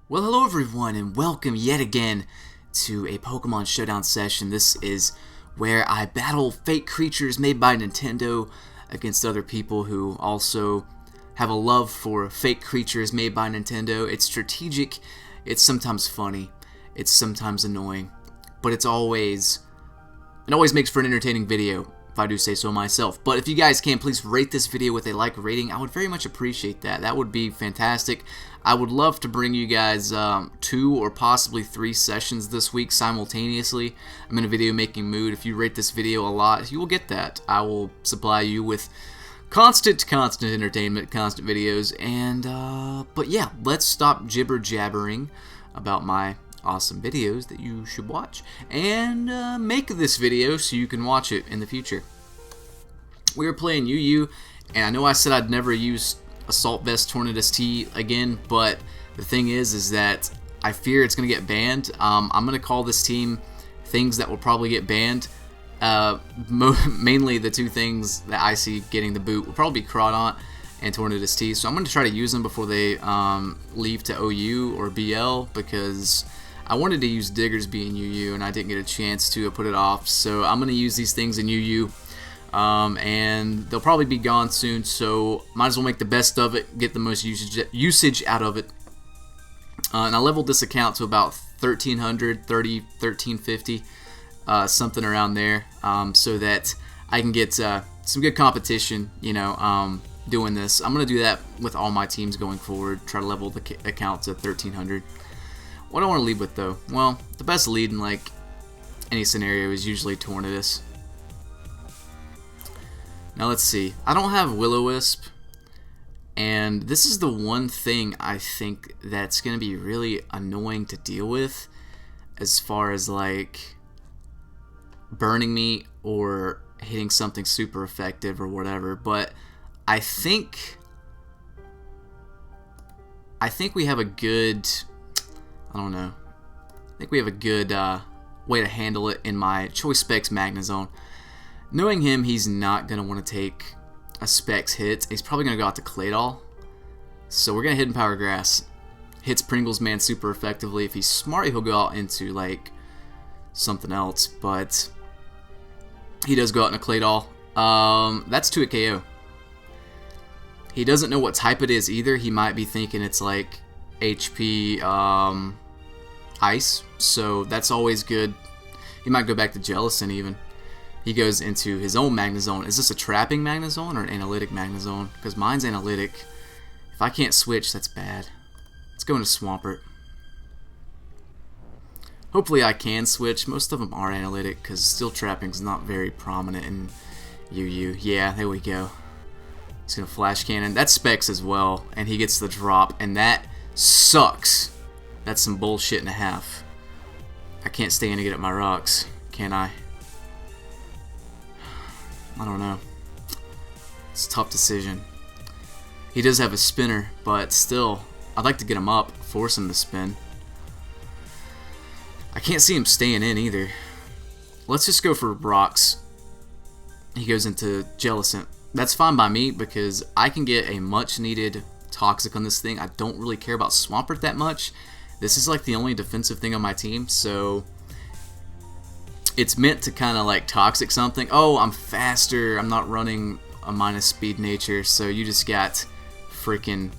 Well, hello everyone, and welcome yet again to a Pokemon Showdown session. This is where I battle fake creatures made by Nintendo against other people who also have a love for fake creatures made by Nintendo. It's strategic, it's sometimes funny, it's sometimes annoying, but it always makes for an entertaining video, if I do say so myself. But if you guys can, please rate this video with a like rating. I would very much appreciate that. That would be fantastic. I would love to bring you guys 2 or possibly 3 sessions this week simultaneously. I'm in a video making mood. If you rate this video a lot, you will get that. I will supply you with constant entertainment, constant videos. And but yeah, let's stop jibber jabbering about my awesome videos that you should watch and make this video so you can watch it in the future. We are playing UU, and I know I said I'd never use Assault Vest Tornadus T again, but the thing is that I fear it's going to get banned. I'm going to call this team things that will probably get banned. Mainly the 2 things that I see getting the boot will probably be Crawdaunt and Tornadus T, so I'm going to try to use them before they leave to OU or BL, because I wanted to use Diggersby in UU and I didn't get a chance to put it off, so I'm going to use these things in UU. And they'll probably be gone soon, so might as well make the best of it, get the most usage out of it. And I leveled this account to about 1300, 1350, something around there, so that I can get some good competition, doing this. I'm going to do that with all my teams going forward, try to level the account to 1300. What do I want to lead with, though? Well, the best lead in like any scenario is usually Tornadus. Now let's see. I don't have Will-O-Wisp, and this is the one thing I think that's going to be really annoying to deal with as far as like burning me or hitting something super effective or whatever, but I think we have a good, I don't know, I think we have a good way to handle it in my Choice Specs Magnezone. Knowing him, he's not going to want to take a Specs hit. He's probably going to go out to Claydol. So we're going to hit in Power Grass. Hits Pringles Man super effectively. If he's smart, he'll go out into like something else. But he does go out into Claydol. That's 2 at KO. He doesn't know what type it is either. He might be thinking it's like HP Ice. So that's always good. He might go back to Jellicent even. He goes into his own Magnezone. Is this a trapping Magnezone or an analytic Magnezone? Because mine's analytic. If I can't switch, that's bad. Let's go into Swampert. Hopefully I can switch. Most of them are analytic because Steel Trapping's not very prominent in UU. Yeah, there we go. He's going to Flash Cannon. That's Specs as well, and he gets the drop, and that sucks. That's some bullshit and a half. I can't stay in to get at my rocks, can I? I don't know. It's a tough decision. He does have a spinner, but still, I'd like to get him up, force him to spin. I can't see him staying in either. Let's just go for rocks. He goes into Jellicent. That's fine by me because I can get a much needed Toxic on this thing. I don't really care about Swampert that much. This is like the only defensive thing on my team, so it's meant to kind of like Toxic something. Oh, I'm faster. I'm not running a minus speed nature, so you just got freaking,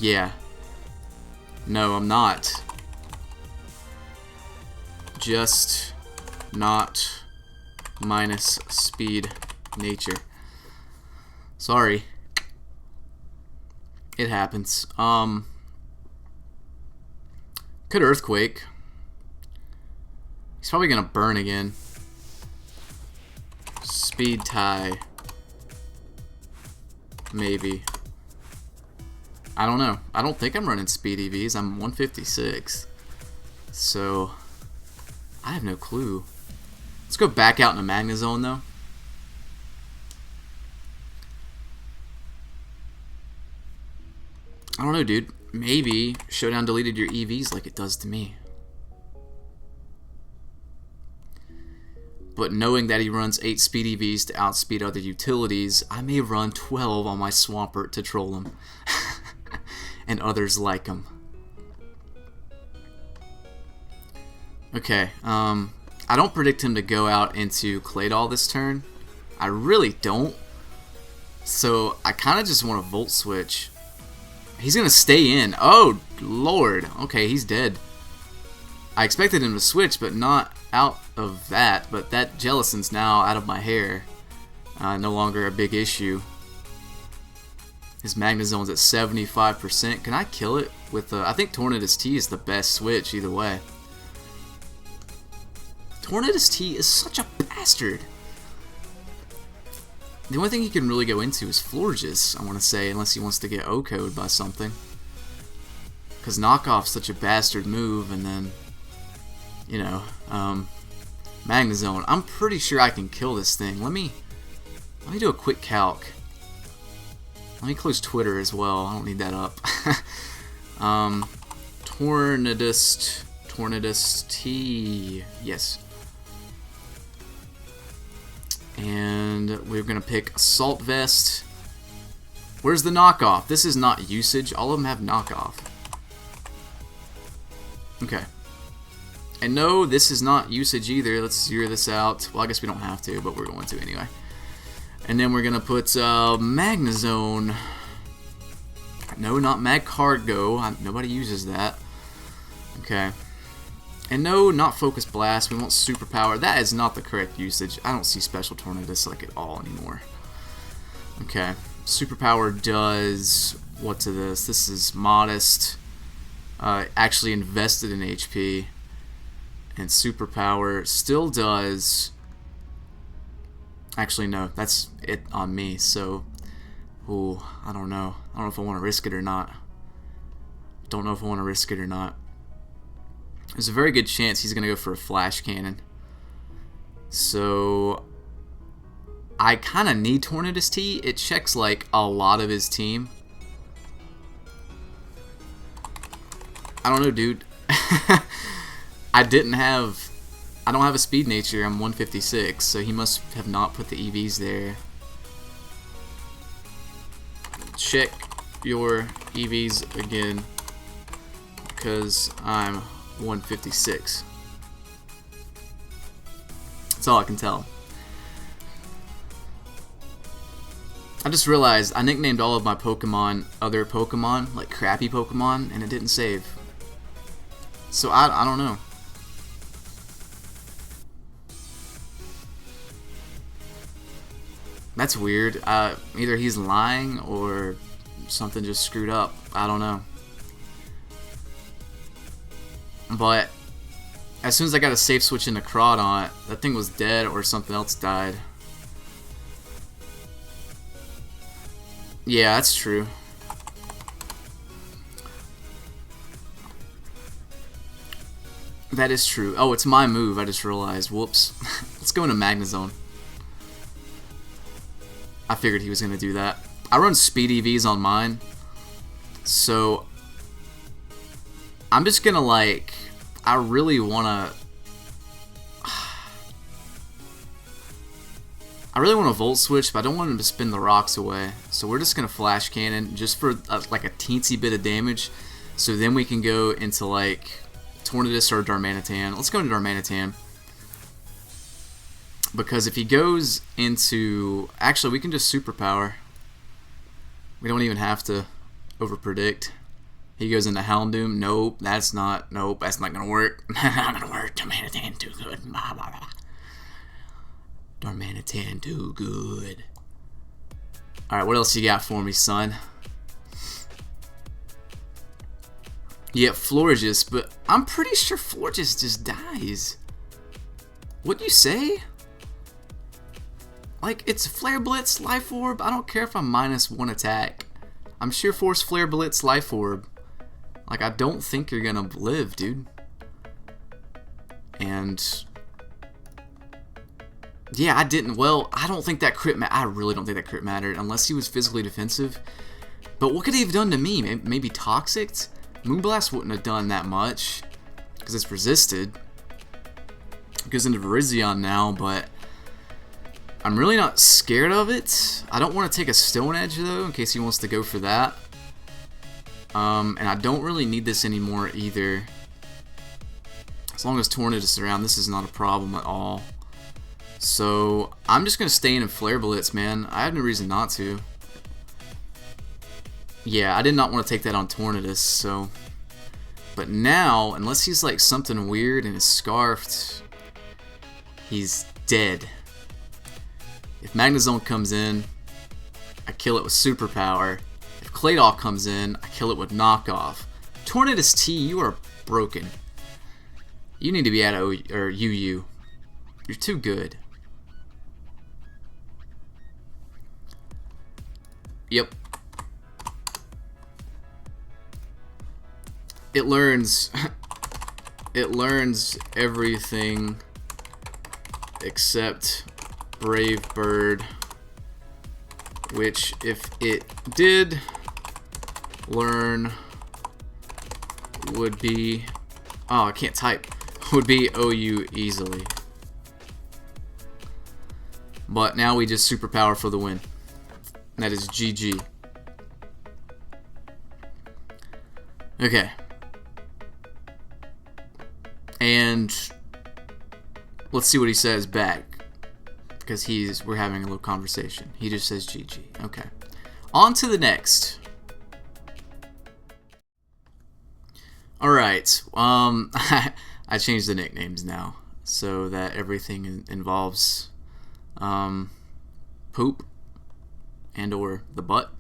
yeah. No, I'm not. Just not minus speed nature. Sorry. It happens. Could Earthquake. He's probably going to burn again. Speed tie. Maybe. I don't know. I don't think I'm running speed EVs. I'm 156. So, I have no clue. Let's go back out in a Magnezone though. I don't know, dude. Maybe Showdown deleted your EVs like it does to me. But knowing that he runs 8 speed EVs to outspeed other utilities, I may run 12 on my Swampert to troll him. And others like him. Okay, I don't predict him to go out into Claydol this turn. I really don't. So I kind of just want to Volt Switch. He's going to stay in. Oh, Lord. Okay, he's dead. I expected him to switch, but not out of that. But that Jellicent's now out of my hair. No longer a big issue. His Magnezone's at 75%. Can I kill it with I think Tornadus T is the best switch either way. Tornadus T is such a bastard. The only thing he can really go into is Florges, I want to say, unless he wants to get O-code by something. Because Knockoff's such a bastard move, and then, you know, Magnezone. I'm pretty sure I can kill this thing. Let me do a quick calc. Let me close Twitter as well. I don't need that up. Tornadus T. Yes. And we're going to pick Assault Vest. Where's the knockoff? This is not usage. All of them have knockoff. Okay. And no, this is not usage either. Let's zero this out. Well, I guess we don't have to, but we're going to anyway. And then we're going to put Magnezone. No, not Magcargo. Nobody uses that. Okay. And no, not Focus Blast. We want Superpower. That is not the correct usage. I don't see Special Tornadus like at all anymore. Okay. Superpower does what to this? This is modest. Actually invested in HP. And Superpower still does... Actually, no. That's it on me. So, ooh, I don't know. I don't know if I want to risk it or not. Don't know if I want to risk it or not. There's a very good chance he's going to go for a Flash Cannon. So, I kind of need Tornadus T. It checks, like, a lot of his team. I don't know, dude. I don't have a Speed Nature. I'm 156, so he must have not put the EVs there. Check your EVs again, because I'm 156. That's all I can tell. I just realized I nicknamed all of my Pokemon other Pokemon, like crappy Pokemon, and it didn't save. So I don't know. That's weird. Either he's lying or something just screwed up. I don't know. But as soon as I got a safe switch into Crawdaunt, that thing was dead or something else died. Yeah, that's true. That is true. Oh, it's my move. I just realized. Whoops. Let's go into Magnezone. I figured he was going to do that. I run Speed EVs on mine. So, I'm just going to, like... I really want to... I really want to Volt Switch, but I don't want him to spin the rocks away. So we're just going to Flash Cannon just for like a teensy bit of damage. So then we can go into like Tornadus or Darmanitan. Let's go into Darmanitan. Because if he goes into... Actually, we can just Superpower. We don't even have to overpredict. He goes into Houndoom. Nope, that's not... Nope, that's not going to work. Not going to work. Darmanitan too good. Blah, blah, blah. Darmanitan too good. Alright, what else you got for me, son? Yeah, Florges, but I'm pretty sure Florges just dies. What'd you say? Like, it's Flare Blitz, Life Orb. I don't care if I'm -1 attack. I'm Sheer Force, Flare Blitz, Life Orb. Like, I don't think you're gonna live, dude. And... yeah, I didn't. Well, I don't think that crit I really don't think that crit mattered unless he was physically defensive. But what could he have done to me? Maybe Toxic? Moonblast wouldn't have done that much because it's resisted. It goes into Virizion now, but I'm really not scared of it. I don't want to take a Stone Edge though, in case he wants to go for that. And I don't really need this anymore either. As long as Tornadus is around, this is not a problem at all. So I'm just going to stay in and Flare Blitz, man. I have no reason not to. Yeah, I did not want to take that on Tornadus, so... But now, unless he's like something weird and is scarfed, he's dead. If Magnezone comes in, I kill it with Superpower. If Claydol comes in, I kill it with Knockoff. Tornadus T, you are broken. You need to be at UU. You're too good. Yep. It learns everything except Brave Bird, which if it did learn would be, oh, I can't type, would be OU easily. But now we just Superpower for the win. And that is GG. Okay. And let's see what he says back, because we're having a little conversation. He just says GG. Okay. On to the next. All right. I changed the nicknames now so that everything involves poop and or the butt.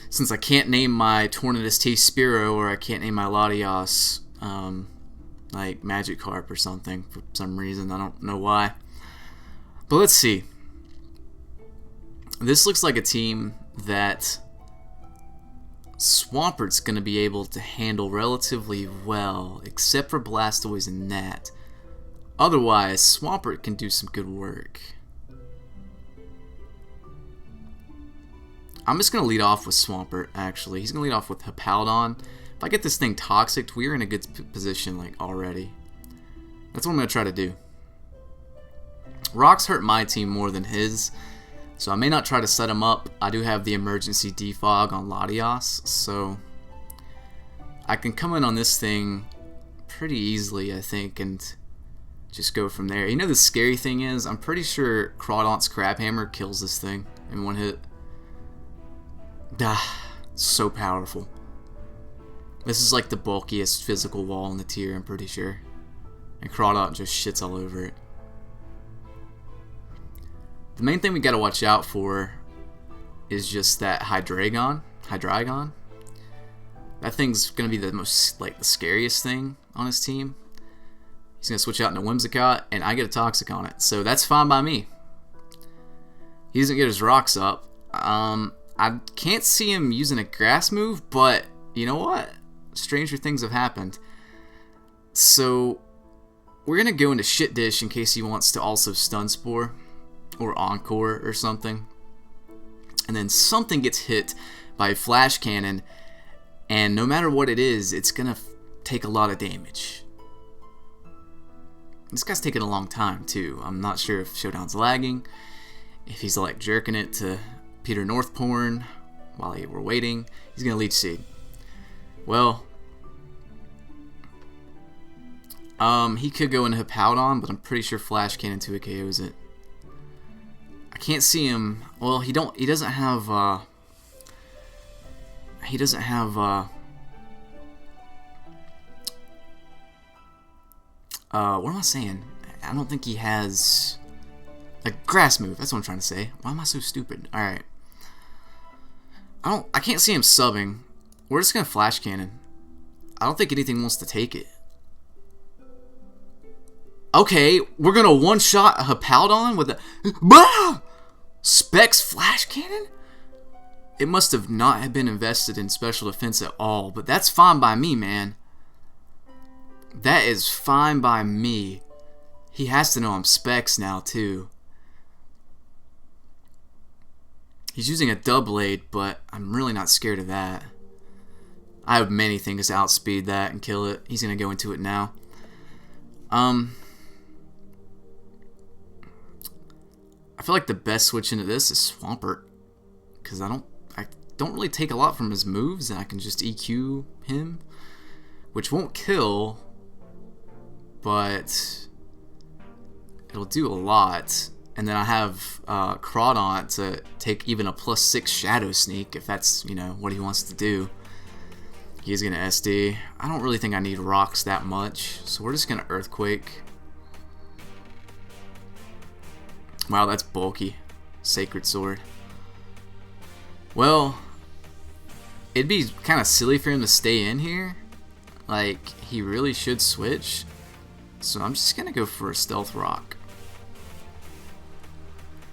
Since I can't name my Tornadus T Spearow, or I can't name my Latios like Magikarp or something for some reason. I don't know why. But let's see. This looks like a team that Swampert's going to be able to handle relatively well, except for Blastoise and Nat. Otherwise, Swampert can do some good work. I'm just going to lead off with Swampert, actually. He's going to lead off with Hippowdon. If I get this thing Toxic, we're in a good position like already. That's what I'm going to try to do. Rocks hurt my team more than his, so I may not try to set him up. I do have the emergency defog on Latios, so I can come in on this thing pretty easily, I think, and just go from there. You know, the scary thing is, I'm pretty sure Crawdont's Crabhammer kills this thing in one hit. So powerful. This is like the bulkiest physical wall in the tier, I'm pretty sure. And Crawdont just shits all over it. The main thing we gotta watch out for is just that Hydreigon. That thing's gonna be the most, like, the scariest thing on his team. He's gonna switch out into Whimsicott, and I get a Toxic on it, so that's fine by me. He doesn't get his rocks up. I can't see him using a grass move, but you know what? Stranger things have happened. So we're gonna go into Shit Dish in case he wants to also Stun Spore or Encore or something. And then something gets hit by Flash Cannon, and no matter what it is, it's gonna take a lot of damage. This guy's taking a long time too. I'm not sure if Showdown's lagging, if he's like jerking it to Peter Northporn while we're waiting. He's gonna Leech Seed. Well, he could go into Hippowdon, but I'm pretty sure Flash Cannon 2 KOs it. I can't see him. Well, he doesn't have what am I saying? I don't think he has a grass move. That's what I'm trying to say. Why am I so stupid? All right. I can't see him subbing. We're just gonna Flash Cannon. I don't think anything wants to take it. Okay, we're gonna one-shot a Hippowdon with a Specs Flash Cannon? It must have not have been invested in special defense at all, but that's fine by me, man. That is fine by me. He has to know I'm Specs now, too. He's using a Doublade, but I'm really not scared of that. I have many things to outspeed that and kill it. He's going to go into it now. I feel like the best switch into this is Swampert, because I don't really take a lot from his moves, and I can just EQ him, which won't kill, but it'll do a lot. And then I have Crawdaunt to take even a +6 Shadow Sneak if that's, you know, what he wants to do. He's going to SD. I don't really think I need rocks that much, so we're just going to Earthquake. Wow, that's bulky. Sacred Sword. Well, it'd be kind of silly for him to stay in here. Like, he really should switch. So I'm just going to go for a Stealth Rock.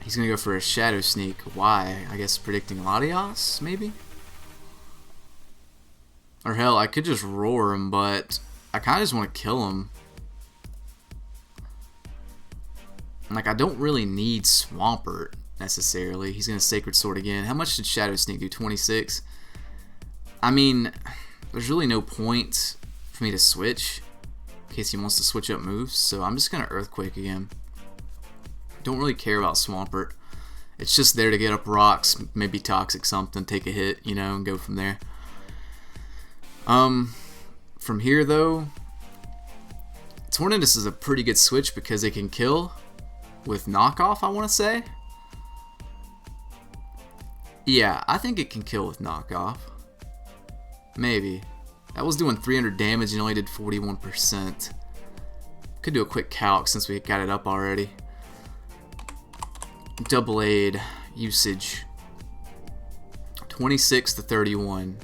He's going to go for a Shadow Sneak. Why? I guess predicting Latios, maybe? Or hell, I could just roar him, but I kind of just want to kill him. Like, I don't really need Swampert necessarily. He's going to Sacred Sword again. How much did Shadow Sneak do? 26? I mean, there's really no point for me to switch in case he wants to switch up moves, so I'm just going to Earthquake again. Don't really care about Swampert. It's just there to get up rocks, maybe Toxic something, take a hit, you know, and go from there. From here though, Tornadus is a pretty good switch because it can kill with knockoff, I want to say. Yeah, I think it can kill with knockoff. Maybe. That was doing 300 damage and only did 41%. Could do a quick calc since we got it up already. Double aid usage. 26 to 31.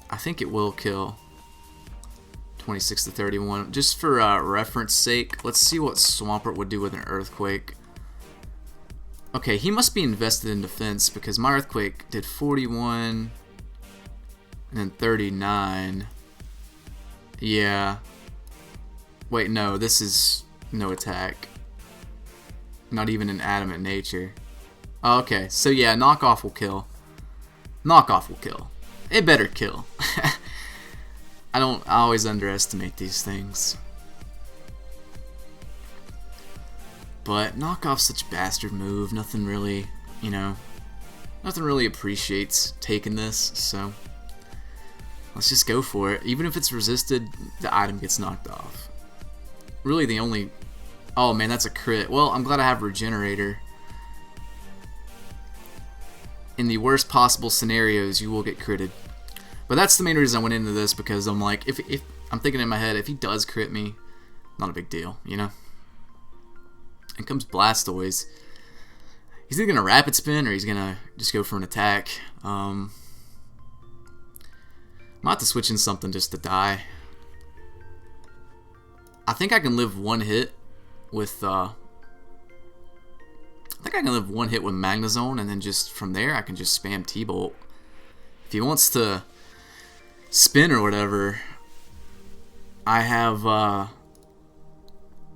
I think it will kill. 26 to 31. Just for reference sake, let's see what Swampert would do with an Earthquake. Okay, he must be invested in defense because my Earthquake did 41 and then 39. Yeah. Wait, no, this is no attack. Not even an adamant nature. Oh, okay, so yeah, knockoff will kill. Knockoff will kill. It better kill. I always underestimate these things. But knockoff's such a bastard move. Nothing really, you know, nothing really appreciates taking this, so let's just go for it. Even if it's resisted, the item gets knocked off. Really the only... Oh man, that's a crit. Well, I'm glad I have Regenerator. In the worst possible scenarios, you will get critted. But that's the main reason I went into this, because I'm like, if I'm thinking in my head, if he does crit me, not a big deal, you know? And comes Blastoise. He's either going to Rapid Spin or he's going to just go for an attack. I might have to switch in something just to die. I think I can live one hit with... I think I can live one hit with Magnezone, and then just from there I can just spam T-Bolt. If he wants to spin or whatever, I have...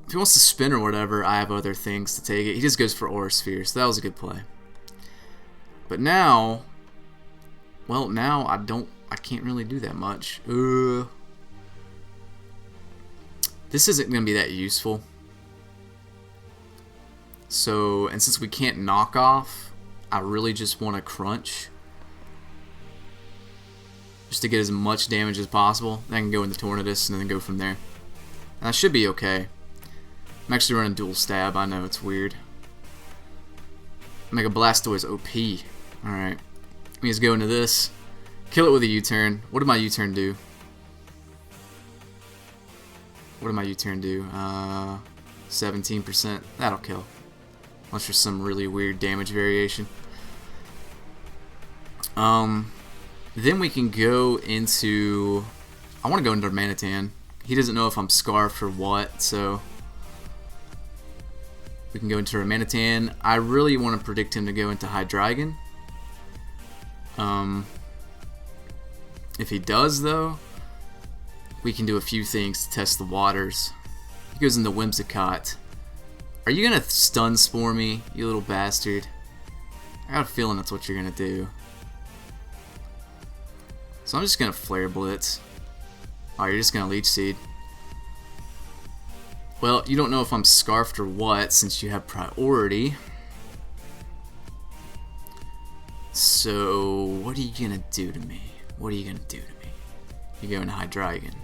if he wants to spin or whatever, I have other things to take it. He just goes for Aura Sphere, so that was a good play. But now... Well, now I can't really do that much. This isn't going to be that useful. So, and since we can't knock off, I really just want to crunch. Just to get as much damage as possible. Then I can go into Tornadus and then go from there. And that should be okay. I'm actually running dual stab, I know, it's weird. Mega Blastoise OP. Alright. Let me just go into this. Kill it with a U-turn. What did my U-turn do? What did my U-turn do? 17%. That'll kill. Unless there's some really weird damage variation. Then we can go into... I want to go into Manitan. He doesn't know if I'm Scarfed or what, so... We can go into Manitan. I really want to predict him to go into Hydreigon. If he does, though, we can do a few things to test the waters. He goes into Whimsicott. Are you going to stun spore me, you little bastard? I got a feeling that's what you're going to do. So I'm just going to Flare Blitz. Oh, you're just going to Leech Seed. Well, you don't know if I'm Scarfed or what, since you have priority. So, what are you going to do to me? What are you going to do to me? You're going to Hydreigon.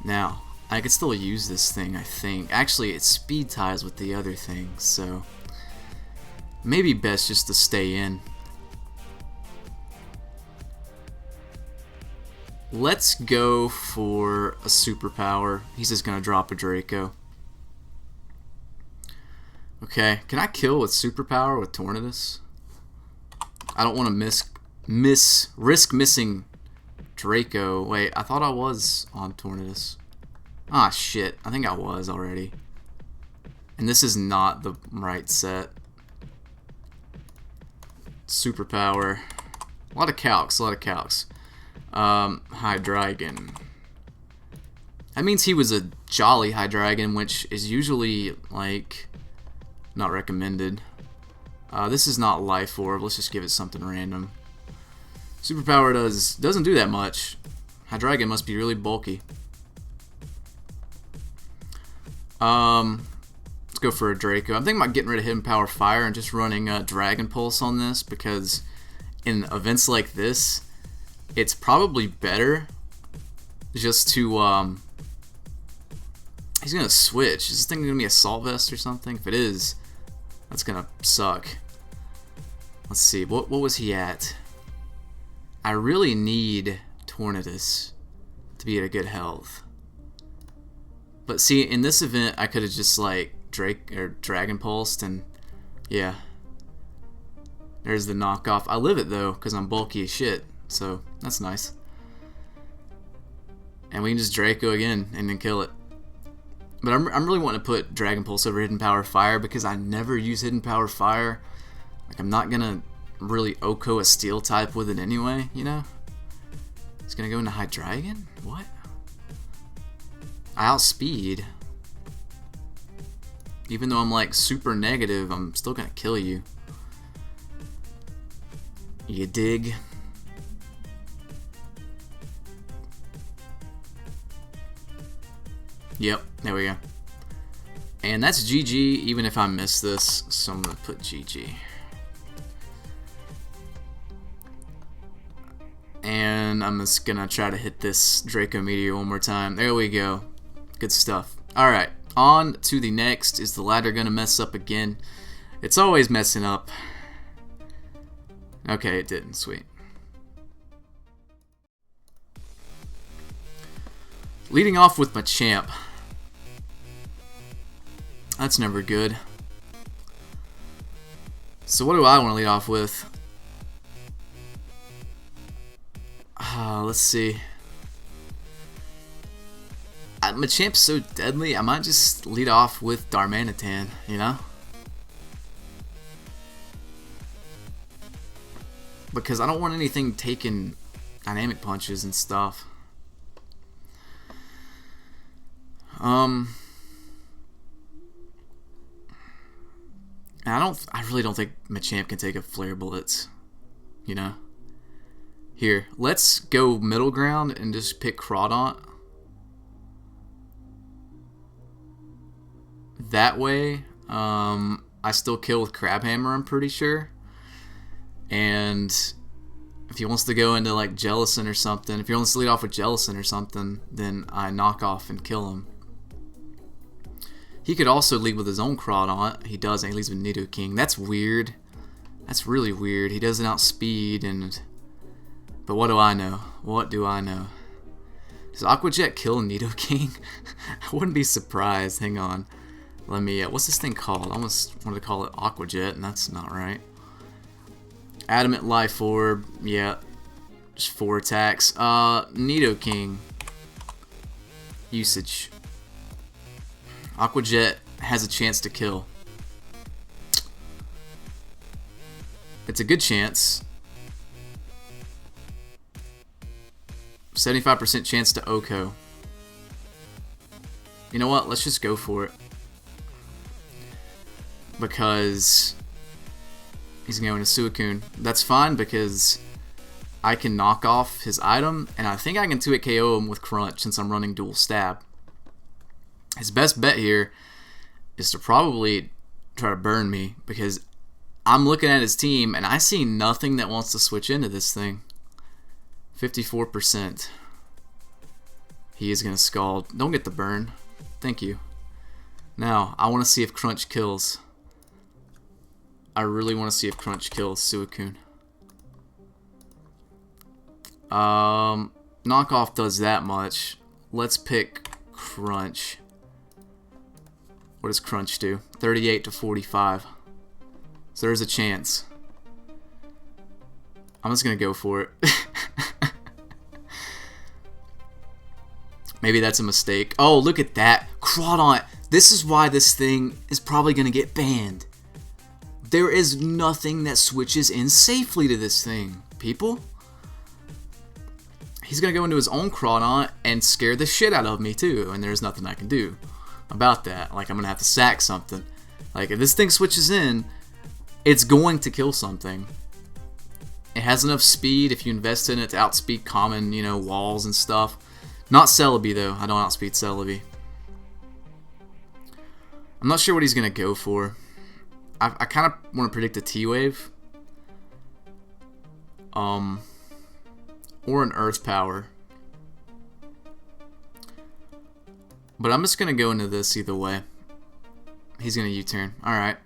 Now, I could still use this thing, I think. Actually, it speed ties with the other thing, so maybe best just to stay in. Let's go for a superpower. He's just gonna drop a Draco. Okay, can I kill with superpower with Tornadus? I don't want to risk missing Draco. Wait, I thought I was on Tornadus. Ah, shit. I think I was already. And this is not the right set. Superpower. A lot of calcs, a lot of calcs. Hydreigon. That means he was a jolly Hydreigon, which is usually, like, not recommended. This is not Life Orb. Let's just give it something random. Superpower doesn't do that much. Hydreigon must be really bulky. Let's go for a Draco. I'm thinking about getting rid of Hidden Power Fire and just running Dragon Pulse on this, because in events like this, it's probably better just to he's gonna switch. Is this thing gonna be Assault Vest or something? If it is, that's gonna suck. Let's see, what was he at? I really need Tornadus to be at a good health. But see, in this event, I could have just like Dragon Pulsed, and yeah, there's the knockoff. I live it though, because I'm bulky as shit, so that's nice. And we can just Draco again and then kill it. But I'm really wanting to put Dragon Pulse over Hidden Power Fire, because I never use Hidden Power Fire. Like, I'm not gonna really Oko a Steel type with it anyway, you know? It's gonna go into Hydreigon? What? I outspeed. Even though I'm like super negative, I'm still gonna kill you. You dig? Yep, there we go. And that's GG, even if I miss this, so I'm gonna put GG. And I'm just gonna try to hit this Draco Meteor one more time. There we go. Good stuff. Alright, on to the next. Is the ladder gonna mess up again? It's always messing up. Okay, it didn't. Sweet. Leading off with Machamp. That's never good. So what do I want to lead off with? Let's see. Machamp's so deadly, I might just lead off with Darmanitan, you know? Because I don't want anything taking dynamic punches and stuff. I really don't think Machamp can take a Flare Bullets, you know? Here, let's go middle ground and just pick Crawdaunt. That way, I still kill with Crabhammer, I'm pretty sure. And if he wants to go into like Jellicent or something, if he wants to lead off with Jellicent or something, then I knock off and kill him. He could also lead with his own Crawdaunt. He doesn't. He leads with Nidoking. That's weird. That's really weird. He doesn't outspeed and... But what do I know? What do I know? Does Aqua Jet kill Nidoking? I wouldn't be surprised. Hang on. Let me... what's this thing called? I almost wanted to call it Aqua Jet, and that's not right. Adamant Life Orb. Yeah. Just 4 attacks. Nidoking. Usage. Aqua Jet has a chance to kill. It's a good chance. 75% chance to Oko. You know what? Let's just go for it. Because he's going to Suicune. That's fine because I can knock off his item, and I think I can 2-hit KO him with Crunch since I'm running dual stab. His best bet here is to probably try to burn me, because I'm looking at his team and I see nothing that wants to switch into this thing. 54%. He is going to Scald. Don't get the burn. Thank you. Now, I want to see if Crunch kills. I really want to see if Crunch kills Suicune. Knockoff does that much. Let's pick Crunch. What does Crunch do? 38 to 45. So there's a chance. I'm just going to go for it. Maybe that's a mistake. Oh, look at that. Crawdaunt. This is why this thing is probably going to get banned. There is nothing that switches in safely to this thing, people. He's going to go into his own Crawdaunt and scare the shit out of me, too. And there's nothing I can do about that. Like, I'm going to have to sack something. Like, if this thing switches in, it's going to kill something. It has enough speed if you invest in it to outspeed common, you know, walls and stuff. Not Celebi, though. I don't outspeed Celebi. I'm not sure what he's going to go for. I kind of want to predict a T-Wave. Or an Earth Power. But I'm just going to go into this either way. He's going to U-turn. Alright.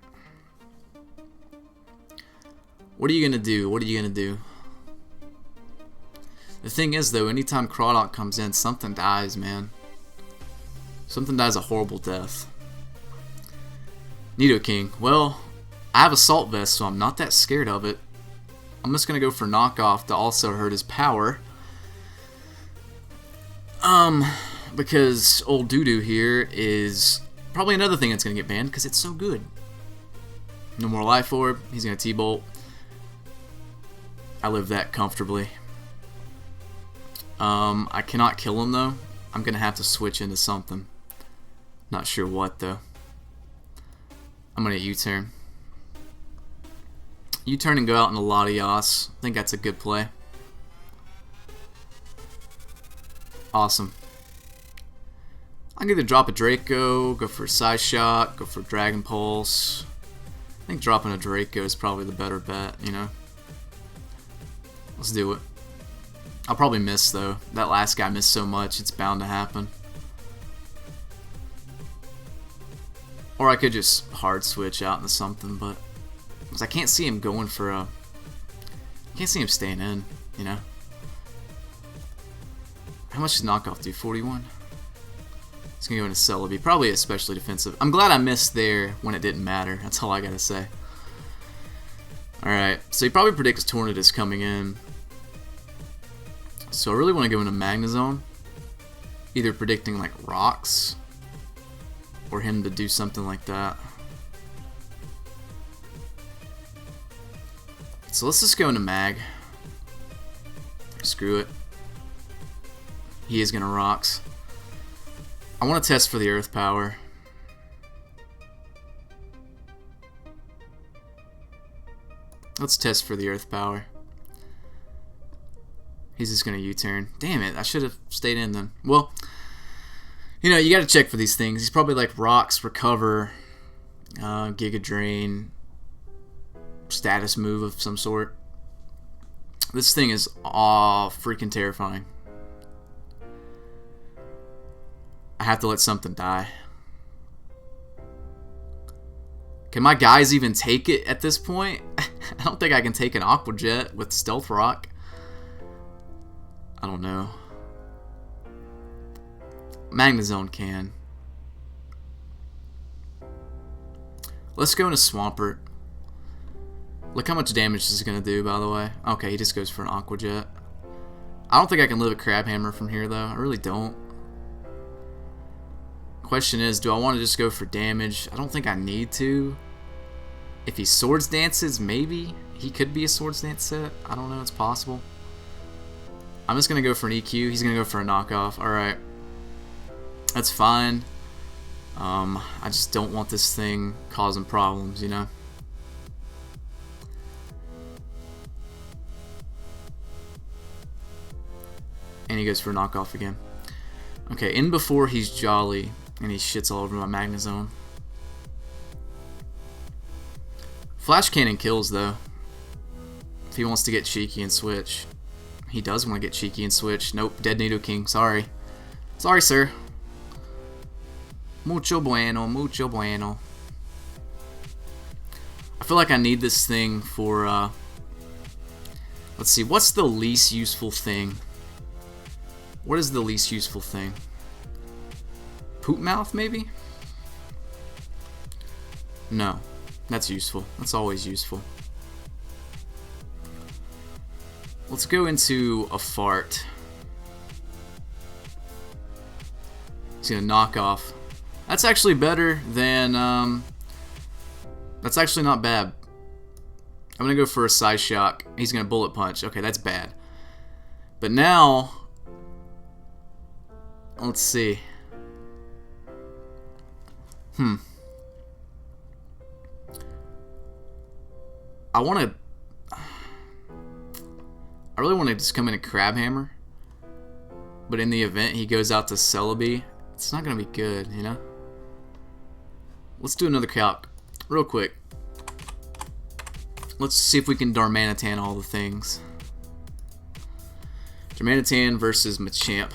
What are you going to do? What are you going to do? The thing is, though, anytime Crawdaunt comes in, something dies, man. Something dies a horrible death. Nidoking. Well, I have Assault Vest, so I'm not that scared of it. I'm just going to go for Knockoff to also hurt his power. Because old Doodoo here is probably another thing that's going to get banned because it's so good. No more Life Orb. He's going to T-Bolt. I live that comfortably. I cannot kill him, though. I'm going to have to switch into something. Not sure what, though. I'm going to U-turn. U-turn and go out in a Latias. I think that's a good play. Awesome. I can either drop a Draco, go for a Side Shot, go for Dragon Pulse. I think dropping a Draco is probably the better bet, you know. Let's do it. I'll probably miss, though. That last guy missed so much, it's bound to happen. Or I could just hard switch out into something, but because I can't see him going for a... I can't see him staying in, you know. How much does Knockoff do? 41? It's going to go into Celebi. Probably especially defensive. I'm glad I missed there when it didn't matter. That's all I got to say. Alright, so he probably predicts Tornadus coming in. So I really want to go into Magnezone. Either predicting like rocks or him to do something like that. So let's just go into Mag. Screw it. He is going to rocks. I want to test for the Earth Power. Let's test for the Earth Power. He's just going to U-turn. Damn it, I should have stayed in then. Well, you know, you got to check for these things. He's probably like Rocks, Recover, Giga Drain, status move of some sort. This thing is freaking terrifying. I have to let something die. Can my guys even take it at this point? I don't think I can take an Aqua Jet with Stealth Rock. I don't know. Magnezone can. Let's go into Swampert. Look how much damage this is going to do, by the way. Okay, he just goes for an Aqua Jet. I don't think I can live a Crab Hammer from here, though. I really don't. Question is, do I want to just go for damage? I don't think I need to. If he Swords Dances, maybe. He could be a Swords Dance set. I don't know. It's possible. I'm just going to go for an EQ. He's going to go for a knockoff. Alright. That's fine. I just don't want this thing causing problems, you know? And he goes for a knockoff again. Okay, in before he's Jolly, and he shits all over my Magnezone. Flash Cannon kills, though. If he wants to get cheeky and switch. He does want to get cheeky and switch. Nope, dead Nidoking, sorry. Sorry, sir. Mucho bueno, mucho bueno. I feel like I need this thing for, let's see, what's the least useful thing? What is the least useful thing? Poop mouth, maybe? No. That's useful. That's always useful. Let's go into a fart. He's gonna knock off. That's actually better than, that's actually not bad. I'm gonna go for a side shock. He's gonna bullet punch. Okay, that's bad. But now, let's see. I really want to just come in and crab hammer. But in the event he goes out to Celebi, it's not gonna be good, you know? Let's do another calc real quick. Let's see if we can Darmanitan all the things. Darmanitan versus Machamp.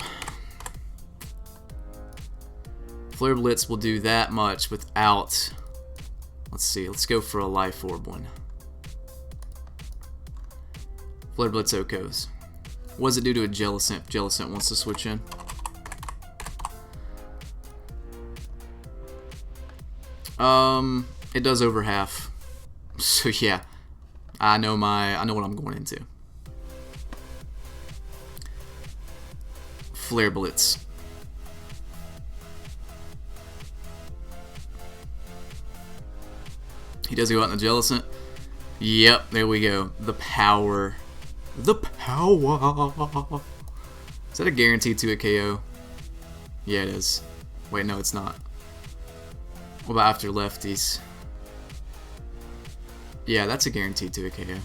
Flare Blitz will do that much without... Let's see, let's go for a Life Orb one. Flare Blitz Okos. What does it do to a Jellicent if Jellicent wants to switch in? It does over half. So yeah, I know what I'm going into. Flare Blitz. He does go out in the Jellicent. Yep, there we go. The power. The power. Is that a guarantee to a KO? Yeah, it is. Wait, no, it's not. What about after lefties? Yeah, that's a guarantee to a KO.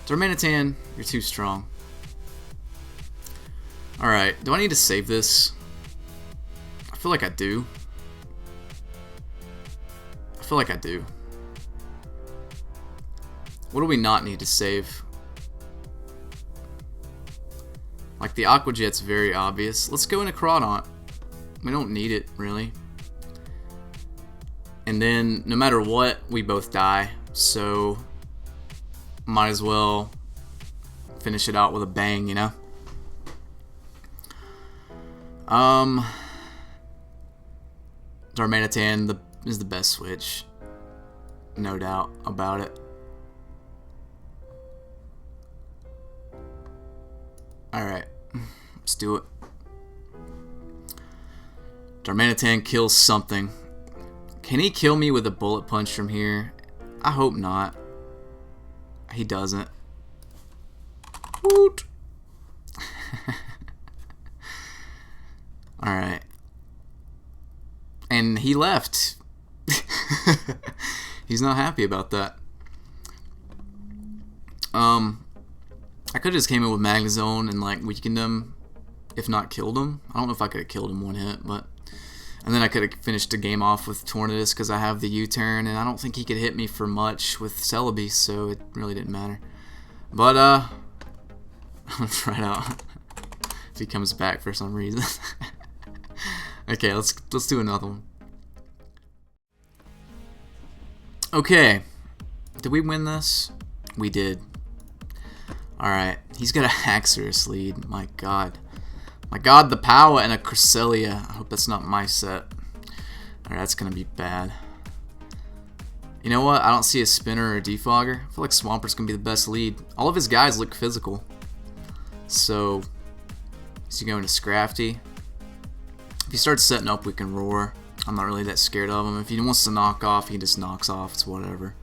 Darmanitan, you're too strong. Alright, do I need to save this? I feel like I do. I feel like I do. What do we not need to save? Like the Aqua Jet's very obvious. Let's go into Crawdaunt. We don't need it, really. And then, no matter what, we both die. So, might as well finish it out with a bang, you know? Darmanitan is the best switch. No doubt about it. Alright, let's do it. Darmanitan kills something. Can he kill me with a bullet punch from here? I hope not. He doesn't. Woot! Alright. And he left. He's not happy about that. I could have just came in with Magnezone and like weakened him, if not killed him. I don't know if I could have killed him one hit, but... And then I could have finished the game off with Tornadus because I have the U-turn, and I don't think he could hit me for much with Celebi, so it really didn't matter. But, I'm gonna try it out if he comes back for some reason. Okay, let's do another one. Okay, did we win this? We did. Alright, he's got a Haxorus lead, my god. My god, the power and a Cresselia. I hope that's not my set. Alright, that's gonna be bad. You know what? I don't see a Spinner or a Defogger. I feel like Swampert gonna be the best lead. All of his guys look physical. So, is he going to Scrafty? If he starts setting up, we can Roar. I'm not really that scared of him. If he wants to knock off, he just knocks off. It's whatever.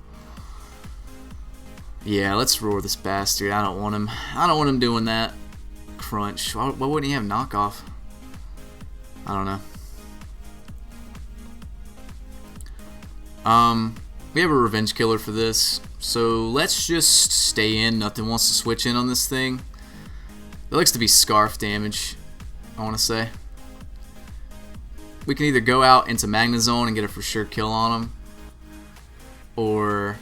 Yeah, let's Roar this bastard. I don't want him doing that. Crunch. Why wouldn't he have knockoff? I don't know. We have a Revenge Killer for this, so let's just stay in. Nothing wants to switch in on this thing. It likes to be Scarf damage, I want to say. We can either go out into Magnezone and get a for sure kill on him, but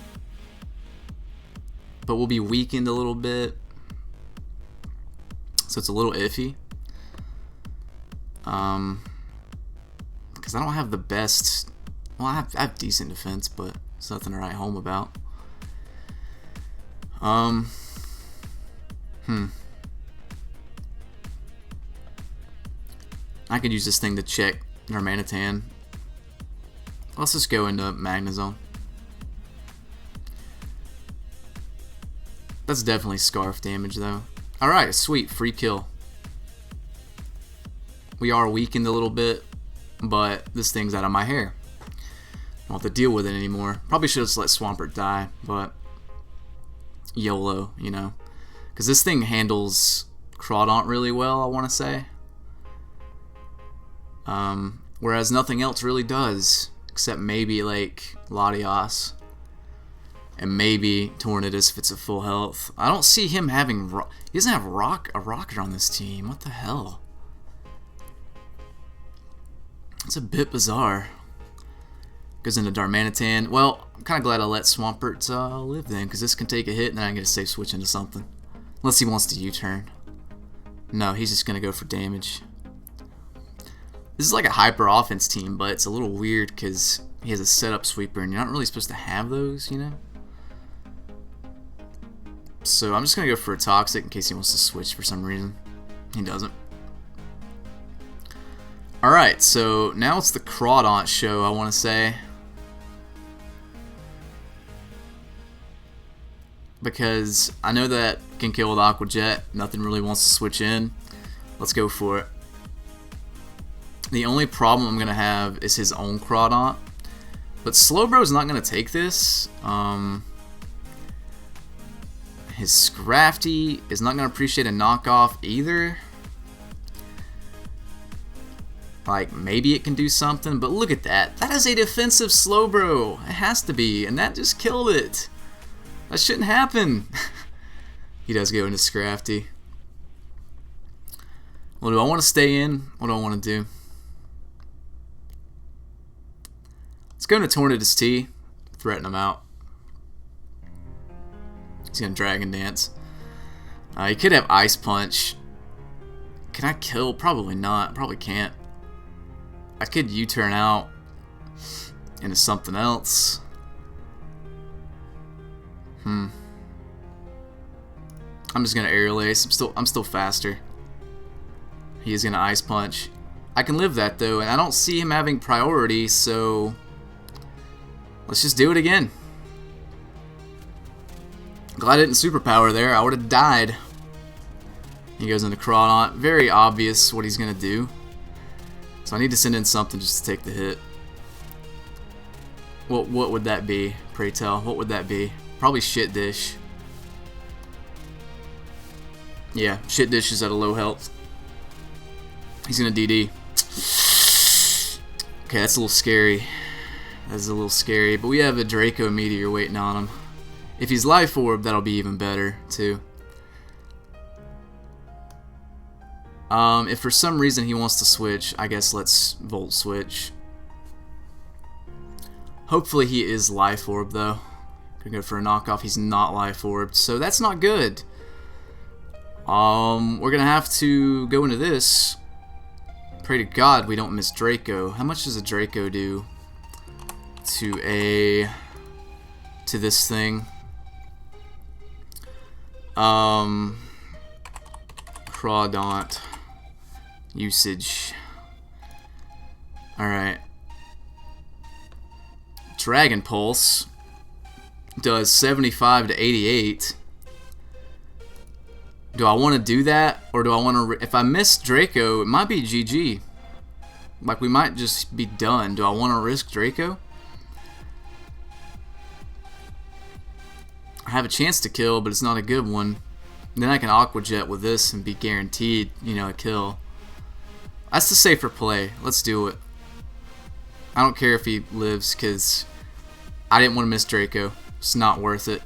we'll be weakened a little bit. So it's a little iffy. Because I don't have the best. Well, I have decent defense, but it's nothing to write home about. I could use this thing to check Darmanitan. Let's just go into Magnezone. That's definitely Scarf damage, though. Alright, sweet. Free kill. We are weakened a little bit, but this thing's out of my hair. I don't have to deal with it anymore. Probably should have just let Swampert die, but YOLO, you know. Because this thing handles Crawdaunt really well, I want to say. Whereas nothing else really does, except maybe like Latios. And maybe Tornadus if it's at full health. I don't see him having... He doesn't have a rocket on this team. What the hell? It's a bit bizarre. Goes into Darmanitan. Well, I'm kind of glad I let Swampert live then, because this can take a hit and then I can get a safe switch into something. Unless he wants to U-turn. No, he's just going to go for damage. This is like a hyper offense team, but it's a little weird because he has a setup sweeper and you're not really supposed to have those, you know? So I'm just going to go for a Toxic in case he wants to switch for some reason. He doesn't. Alright, so now it's the Crawdaunt show, I want to say. Because I know that can kill with Aqua Jet. Nothing really wants to switch in. Let's go for it. The only problem I'm going to have is his own Crawdaunt. But Slowbro's not going to take this. His Scrafty is not going to appreciate a knockoff either. Like, maybe it can do something, but look at that. That is a defensive Slowbro. It has to be, and that just killed it. That shouldn't happen. He does go into Scrafty. Well, do I want to stay in? What do I want to do? Let's go into Tornadus T. Threaten him out. He's going to Dragon Dance. He could have Ice Punch. Can I kill? Probably not. Probably can't. I could U-turn out into something else. I'm just gonna Aerial Ace. I'm still faster. He is gonna Ice Punch. I can live that though, and I don't see him having priority, so let's just do it again. Glad I didn't Superpower there. I would have died. He goes into Crawdaunt. Very obvious what he's gonna do. So I need to send in something just to take the hit. What would that be? Pray tell. What would that be? Probably Shit Dish. Yeah, Shit Dish is at a low health. He's gonna DD. Okay, that's a little scary. That's a little scary. But we have a Draco Meteor waiting on him. If he's Life Orb, that'll be even better, too. If for some reason he wants to switch, I guess let's Volt Switch. Hopefully he is Life Orb, though. Gonna go for a knockoff. He's not Life Orbed, so that's not good. We're gonna have to go into this. Pray to God we don't miss Draco. How much does a Draco do to this thing? Crawdaunt usage. Alright. Dragon Pulse does 75 to 88. Do I want to do that? Or do I want to... If I miss Draco, it might be GG. Like, we might just be done. Do I want to risk Draco? I have a chance to kill, but it's not a good one. Then I can Aqua Jet with this and be guaranteed, you know, a kill. That's the safer play. Let's do it. I don't care if he lives, because I didn't want to miss Draco. It's not worth it.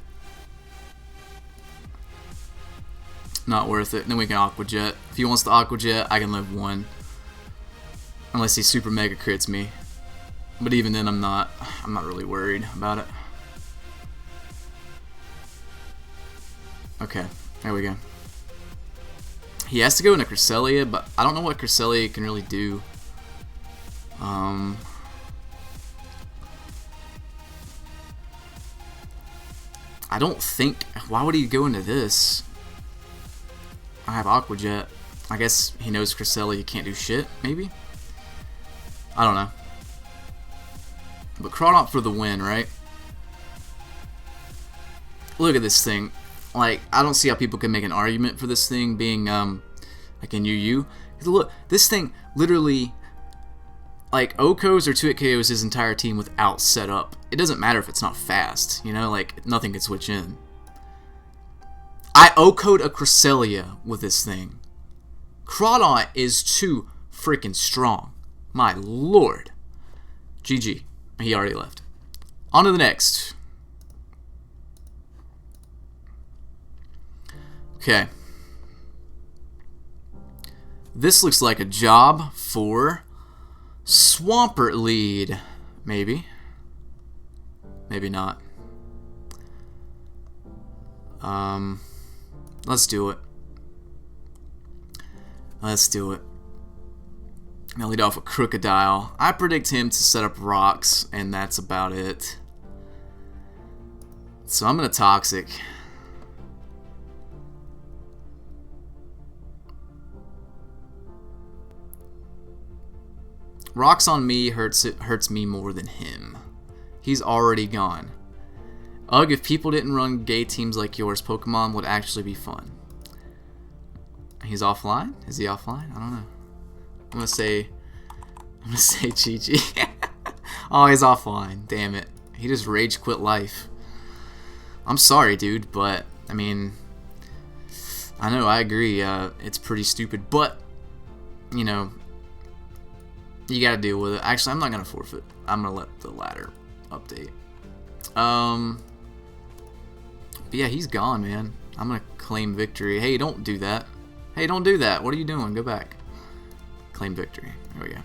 Not worth it. And then we can Aqua Jet. If he wants to Aqua Jet, I can live one. Unless he Super Mega crits me. But even then, I'm not really worried about it. Okay, there we go. He has to go into Cresselia, but I don't know what Cresselia can really do. I don't think... Why would he go into this? I have Aqua Jet. I guess he knows Cresselia can't do shit, maybe? I don't know. But Crawdaunt for the win, right? Look at this thing. Like, I don't see how people can make an argument for this thing being, like in UU. Look, this thing literally, like, OHKOs or 2-hit KOs his entire team without setup. It doesn't matter if it's not fast, you know? Like, nothing can switch in. I OHKO'd a Cresselia with this thing. Crawdaunt is too freaking strong. My lord. GG. He already left. On to the next. Okay. This looks like a job for Swampert lead. Maybe. Maybe not. Let's do it. Let's do it. I'm gonna lead off with Crocodile. I predict him to set up rocks, and that's about it. So I'm gonna Toxic. Rocks on me hurts me more than him. He's already gone. Ugh, if people didn't run gay teams like yours, Pokemon would actually be fun. He's offline? Is he offline? I don't know. I'm gonna say GG. Oh, he's offline. Damn it. He just rage quit life. I'm sorry, dude, but I mean, I know, I agree. It's pretty stupid, but you know, you gotta deal with it. Actually, I'm not gonna forfeit. I'm gonna let the ladder update. But yeah, he's gone, man. I'm gonna claim victory. Hey, don't do that. Hey, don't do that. What are you doing? Go back. Claim victory. There we go.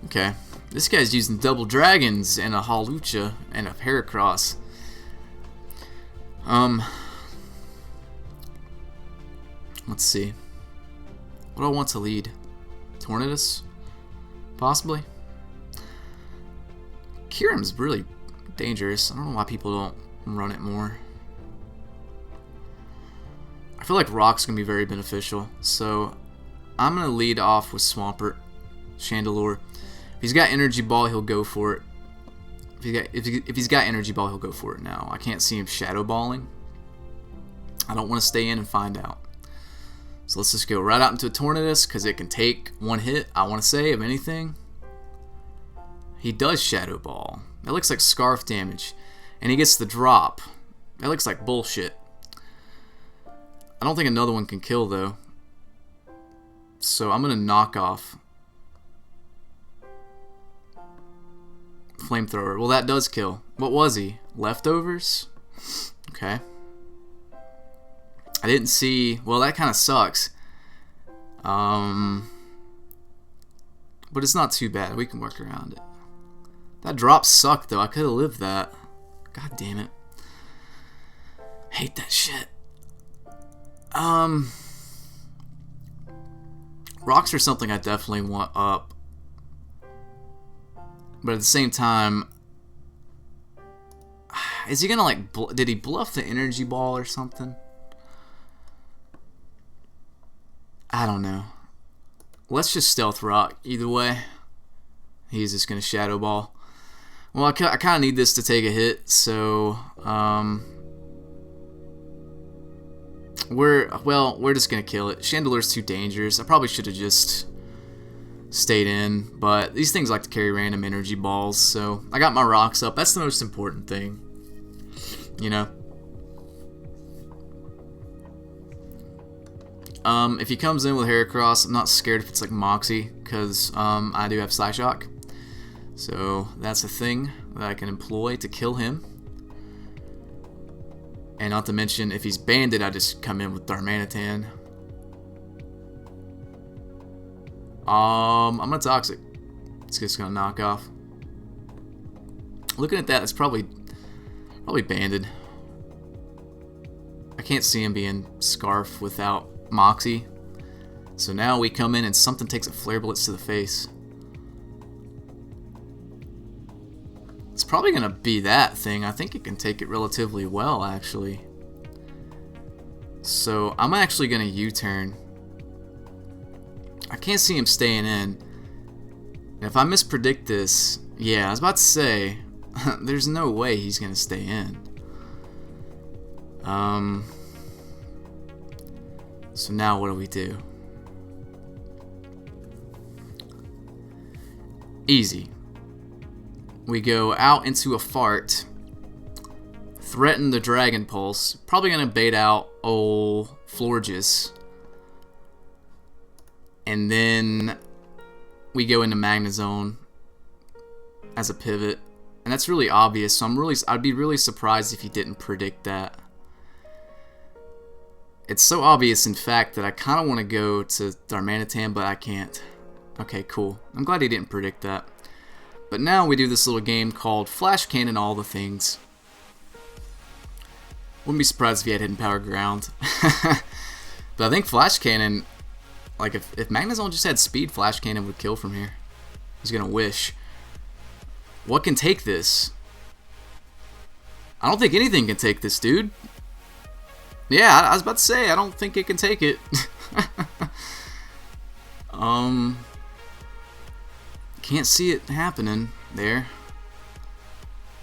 Okay. This guy's using double dragons and a Hawlucha and a Heracross. Let's see. What do I want to lead? Tornadus? Possibly. Kyurem's really dangerous. I don't know why people don't run it more. I feel like Rock's going to be very beneficial. So I'm going to lead off with Swampert, Chandelure. If he's got Energy Ball, he'll go for it. If he's got Energy Ball, he'll go for it now. I can't see him Shadow Balling. I don't want to stay in and find out. So let's just go right out into a Tornadus because it can take one hit, I want to say, of anything. He does Shadow Ball. That looks like Scarf damage. And he gets the drop. That looks like bullshit. I don't think another one can kill, though. So I'm going to knock off Flamethrower. Well, that does kill. What was he? Leftovers? Okay. I didn't see... Well, that kind of sucks. But it's not too bad. We can work around it. That drop sucked, though. I could have lived that. God damn it. Hate that shit. Rocks are something I definitely want up. But at the same time... Is he gonna, like... Did he bluff the Energy Ball or something? I don't know. Let's just Stealth Rock. Either way, he's just going to Shadow Ball. Well, I kind of need this to take a hit, so we're just going to kill it. Chandelure's too dangerous. I probably should have just stayed in, but these things like to carry random Energy Balls, so I got my rocks up. That's the most important thing, you know. If he comes in with Heracross, I'm not scared if it's like Moxie, because I do have Psyshock. So that's a thing that I can employ to kill him. And not to mention, if he's banded, I just come in with Darmanitan. I'm gonna Toxic. It's just gonna knock off. Looking at that, it's probably banded. I can't see him being Scarf without Moxie. So now we come in and something takes a flare blitz to the face. It's probably going to be that thing. I think it can take it relatively well, actually. So I'm actually going to U-turn. I can't see him staying in. And if I mispredict this, yeah, I was about to say, there's no way he's going to stay in. So now what do we do? Easy. We go out into a fart, threaten the Dragon Pulse, probably going to bait out old Florges, and then we go into Magnezone as a pivot, and that's really obvious, so I'd be really surprised if he didn't predict that. It's so obvious, in fact, that I kind of want to go to Darmanitan, but I can't. Okay, cool. I'm glad he didn't predict that. But now we do this little game called Flash Cannon All the Things. Wouldn't be surprised if he had Hidden Power Ground. But I think Flash Cannon, like if Magnezone just had speed, Flash Cannon would kill from here. He's gonna wish. What can take this? I don't think anything can take this, dude. Yeah, I was about to say, I don't think it can take it. Can't see it happening there.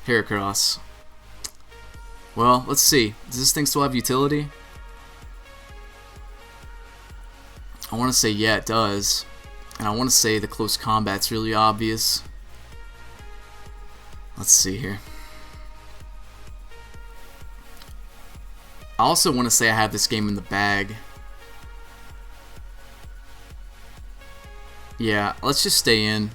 Heracross. Well, let's see. Does this thing still have utility? I want to say yeah, it does. And I want to say the close combat's really obvious. Let's see here. I also want to say I have this game in the bag. Yeah, let's just stay in.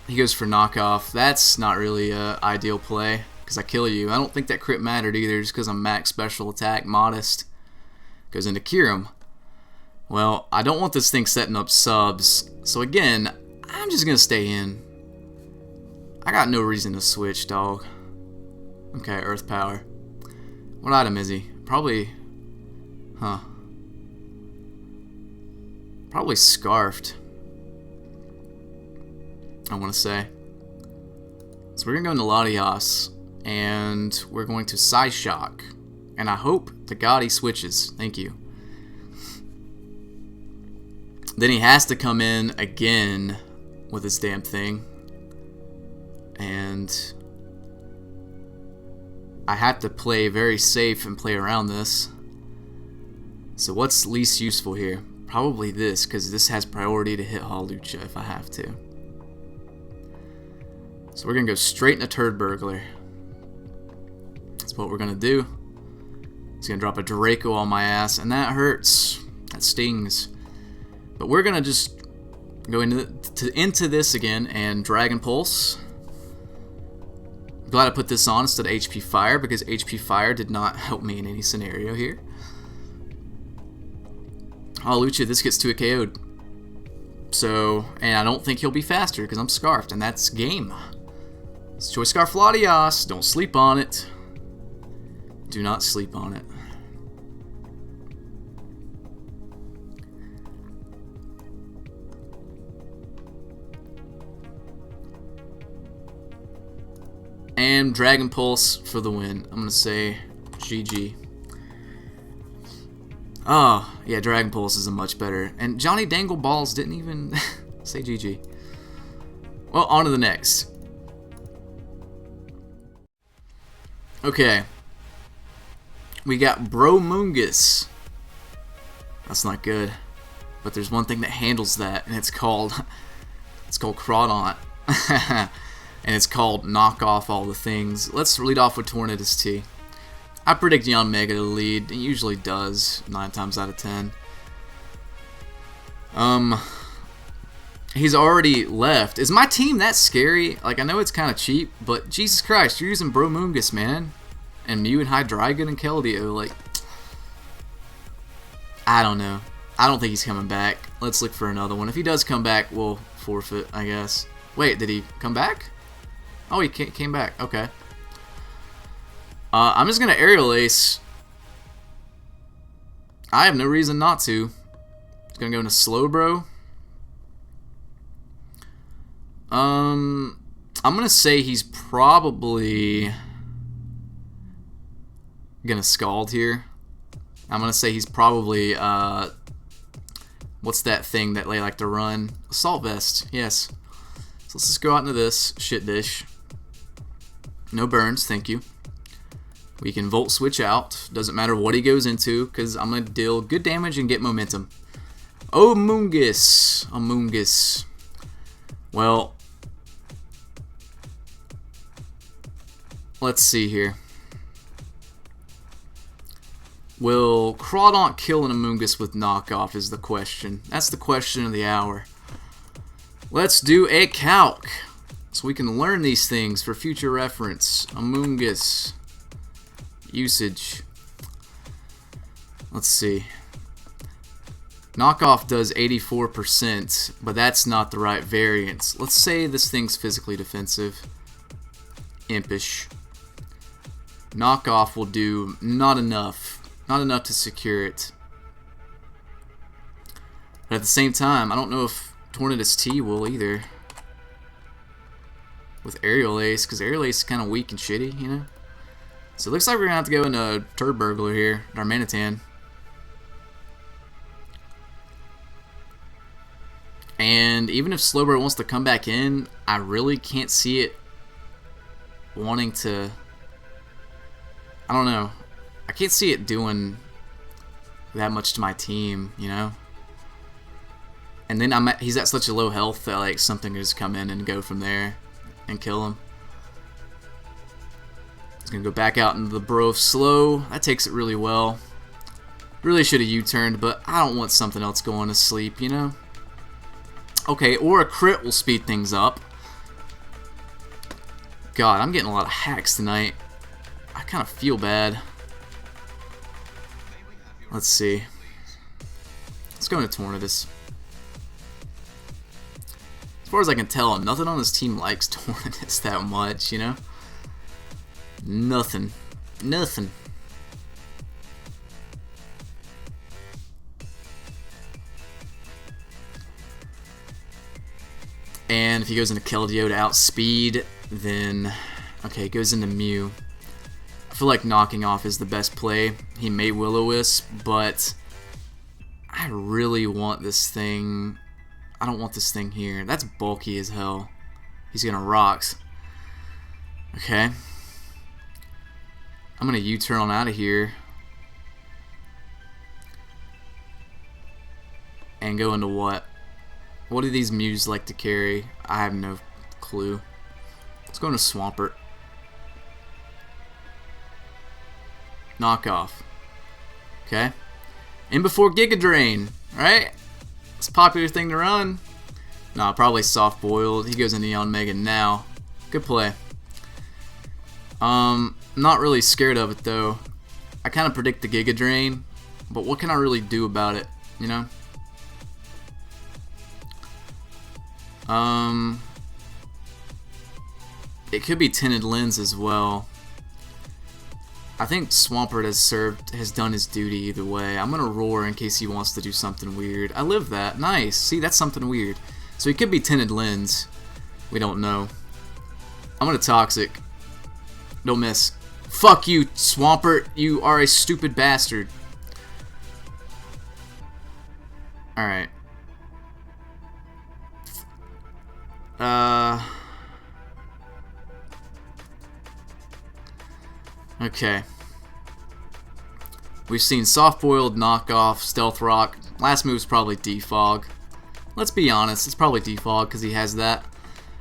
He goes for knockoff. That's not really an ideal play, because I kill you. I don't think that crit mattered either, just because I'm max special attack, modest. Goes into Kyurem. Well, I don't want this thing setting up subs, so again, I'm just going to stay in. I got no reason to switch, dog. Okay, Earth Power. What item is he? Probably... Huh. Probably Scarfed, I want to say. So we're going to go into Latias, and we're going to Psyshock. And I hope to God he switches. Thank you. Then he has to come in again with this damn thing. And I have to play very safe and play around this. So what's least useful here? Probably this, because this has priority to hit Hawlucha if I have to. So we're going to go straight into Turd Burglar. That's what we're going to do. He's going to drop a Draco on my ass, and that hurts. That stings. But we're going to just go into this again and Dragon Pulse. I'm glad I put this on instead of HP Fire, because HP Fire did not help me in any scenario here. Hawlucha, this gets 2 KO'd. So, and I don't think he'll be faster because I'm Scarfed, and that's game. It's Choice Scarf Latias. Don't sleep on it. Do not sleep on it. And Dragon Pulse for the win. I'm going to say GG. Oh, yeah, Dragon Pulse is a much better. And Johnny Dangle Balls didn't even say GG. Well, on to the next. Okay. We got Bromungus. That's not good. But there's one thing that handles that, and it's called Crawdaunt. And it's called Knock Off All the Things. Let's lead off with Tornadus T. I predict Yanmega to lead. It usually does, 9 times out of 10. He's already left. Is my team that scary? Like, I know it's kind of cheap, but Jesus Christ, you're using Bromungus, man. And Mew and Hydreigon and Keldeo, like... I don't know. I don't think he's coming back. Let's look for another one. If he does come back, we'll forfeit, I guess. Wait, did he come back? Oh, he came back. Okay. I'm just going to Aerial Ace. I have no reason not to. It's gonna go into slow, bro. I'm gonna say he's probably gonna scald here. I'm gonna say he's probably what's that thing that they like to run? Assault vest. Yes. So let's just go out into this shit dish. No burns, thank you. We can volt switch out. Doesn't matter what he goes into, because I'm gonna deal good damage and get momentum. Amoongus. Amoongus. Well, let's see here. Will Crawdaunt kill an Amoongus with knockoff is the question. That's the question of the hour. Let's do a calc, so we can learn these things for future reference. Amoongus. Usage. Let's see. Knockoff does 84%, but that's not the right variance. Let's say this thing's physically defensive. Impish. Knockoff will do not enough. Not enough to secure it. But at the same time, I don't know if Tornadus T will either. With Aerial Ace, because Aerial Ace is kind of weak and shitty, you know? So it looks like we're going to have to go into Turd Burglar here. Darmanitan. And even if Slowbro wants to come back in, I really can't see it wanting to... I don't know. I can't see it doing that much to my team, you know? And then he's at such a low health that like something could just come in and go from there and kill him. He's going to go back out into the Bro of Slow. That takes it really well. Really should have U-turned, but I don't want something else going to sleep, you know? Okay, or a crit will speed things up. God, I'm getting a lot of hacks tonight. I kind of feel bad. Let's see. Let's go into Tornadus. As far as I can tell, nothing on this team likes Tornadus that much, you know? Nothing. Nothing. And if he goes into Keldeo to outspeed, then... Okay, it goes into Mew. I feel like knocking off is the best play. He may Will-O-Wisp, but... I really want this thing... I don't want this thing here. That's bulky as hell. He's gonna Rocks. Okay. I'm gonna U-turn on out of here. And go into what? What do these Mews like to carry? I have no clue. Let's go into Swampert. Knockoff. Okay. In before Giga Drain, right? It's a popular thing to run. Nah, probably Soft Boiled. He goes into Neon Mega now. Good play. Not really scared of it though. I kind of predict the Giga Drain, but what can I really do about it, you know? It could be Tinted Lens as well. I think Swampert has done his duty either way. I'm gonna Roar in case he wants to do something weird. I live that. Nice. See, that's something weird. So he could be Tinted Lens. We don't know. I'm gonna Toxic. Don't miss. Fuck you, Swampert. You are a stupid bastard. Alright. Okay. We've seen Soft Boiled, Knockoff, Stealth Rock. Last move's probably Defog. Let's be honest, it's probably Defog because he has that.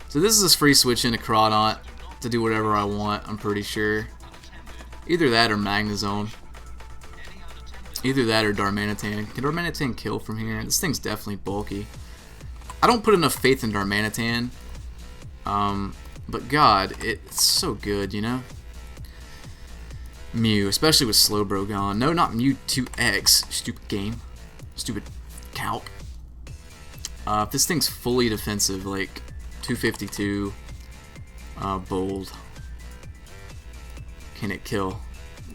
So this is his free switch into Crawdaunt to do whatever I want, I'm pretty sure. Either that or Magnezone. Either that or Darmanitan. Can Darmanitan kill from here? This thing's definitely bulky. I don't put enough faith in Darmanitan. But God, it's so good, you know? Mew, especially with Slowbro gone. No, not Mew 2X. Stupid game. Stupid calc. If this thing's fully defensive, like 252, bold, can it kill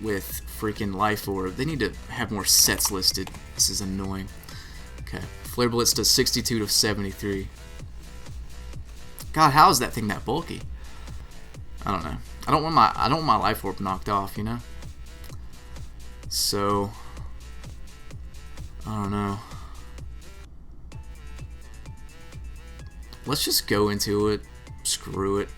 with freaking Life Orb? They need to have more sets listed. This is annoying. Okay. Flare Blitz does 62 to 73. God, how is that thing that bulky? I don't know. I don't want my life orb knocked off, you know? So I don't know. Let's just go into it. Screw it.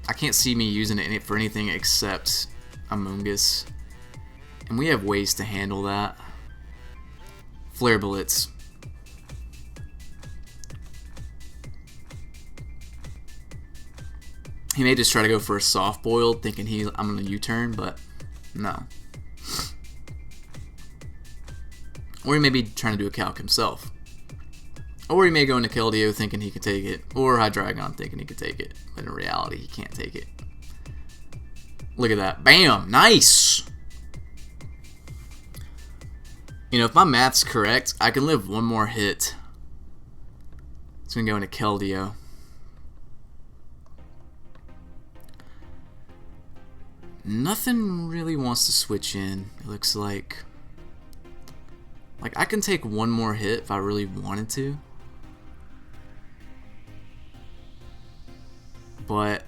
I can't see me using it for anything except Amoonguss. And we have ways to handle that. Flare Blitz. He may just try to go for a soft boiled, thinking I'm gonna U-turn, but no. Or he may be trying to do a calc himself. Or he may go into Keldeo thinking he can take it. Or Hydreigon thinking he can take it. But in reality, he can't take it. Look at that. Bam! Nice! You know, if my math's correct, I can live one more hit. It's going to go into Keldeo. Nothing really wants to switch in, it looks like. Like, I can take one more hit if I really wanted to. But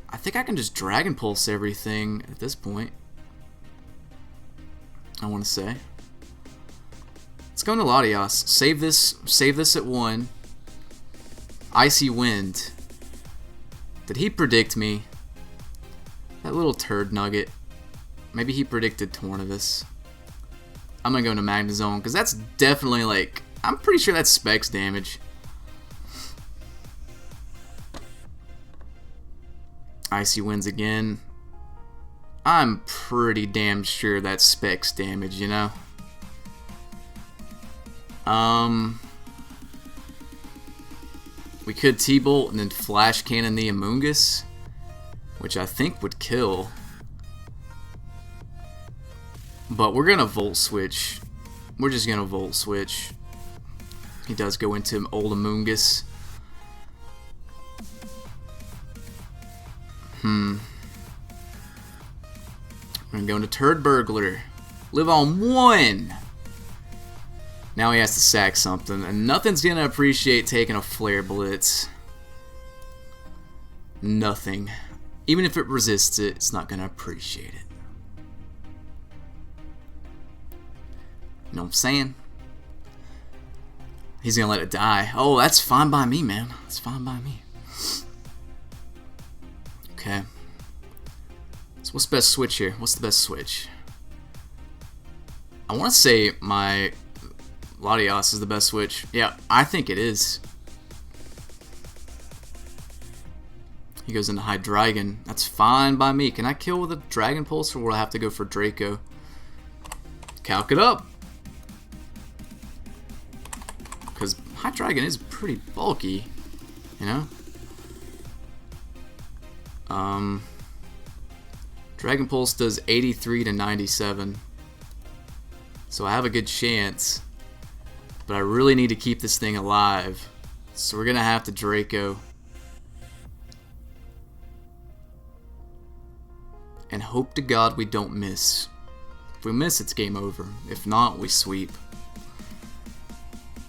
I think I can just Dragon Pulse everything at this point. I want to say. Let's go into Latias. Save this at 1. Icy Wind. Did he predict me? That little turd nugget. Maybe he predicted Tornadus. I'm gonna go into Magnezone because that's definitely like, I'm pretty sure that's Specs damage. Icy Winds again. I'm pretty damn sure that's Specs damage, you know? We could T-Bolt and then Flash Cannon the Amoonguss, which I think would kill. But we're gonna Volt Switch. We're just gonna Volt Switch. He does go into old Amoonguss. We're gonna go into Turd Burglar. Live on 1. Now he has to sack something, and nothing's gonna appreciate taking a Flare Blitz. Nothing. Even if it resists it, it's not gonna appreciate it. You know what I'm saying? He's gonna let it die. Oh, that's fine by me, man. That's fine by me. Okay. So what's the best switch here? What's the best switch? I want to say my Latias is the best switch. Yeah, I think it is. He goes into Hydreigon. That's fine by me. Can I kill with a Dragon Pulse, or will I have to go for Draco? Calc it up. Because Hydreigon is pretty bulky, you know? Dragon Pulse does 83 to 97. So I have a good chance. But I really need to keep this thing alive. So we're going to have to Draco. And hope to God we don't miss. If we miss, it's game over. If not, we sweep.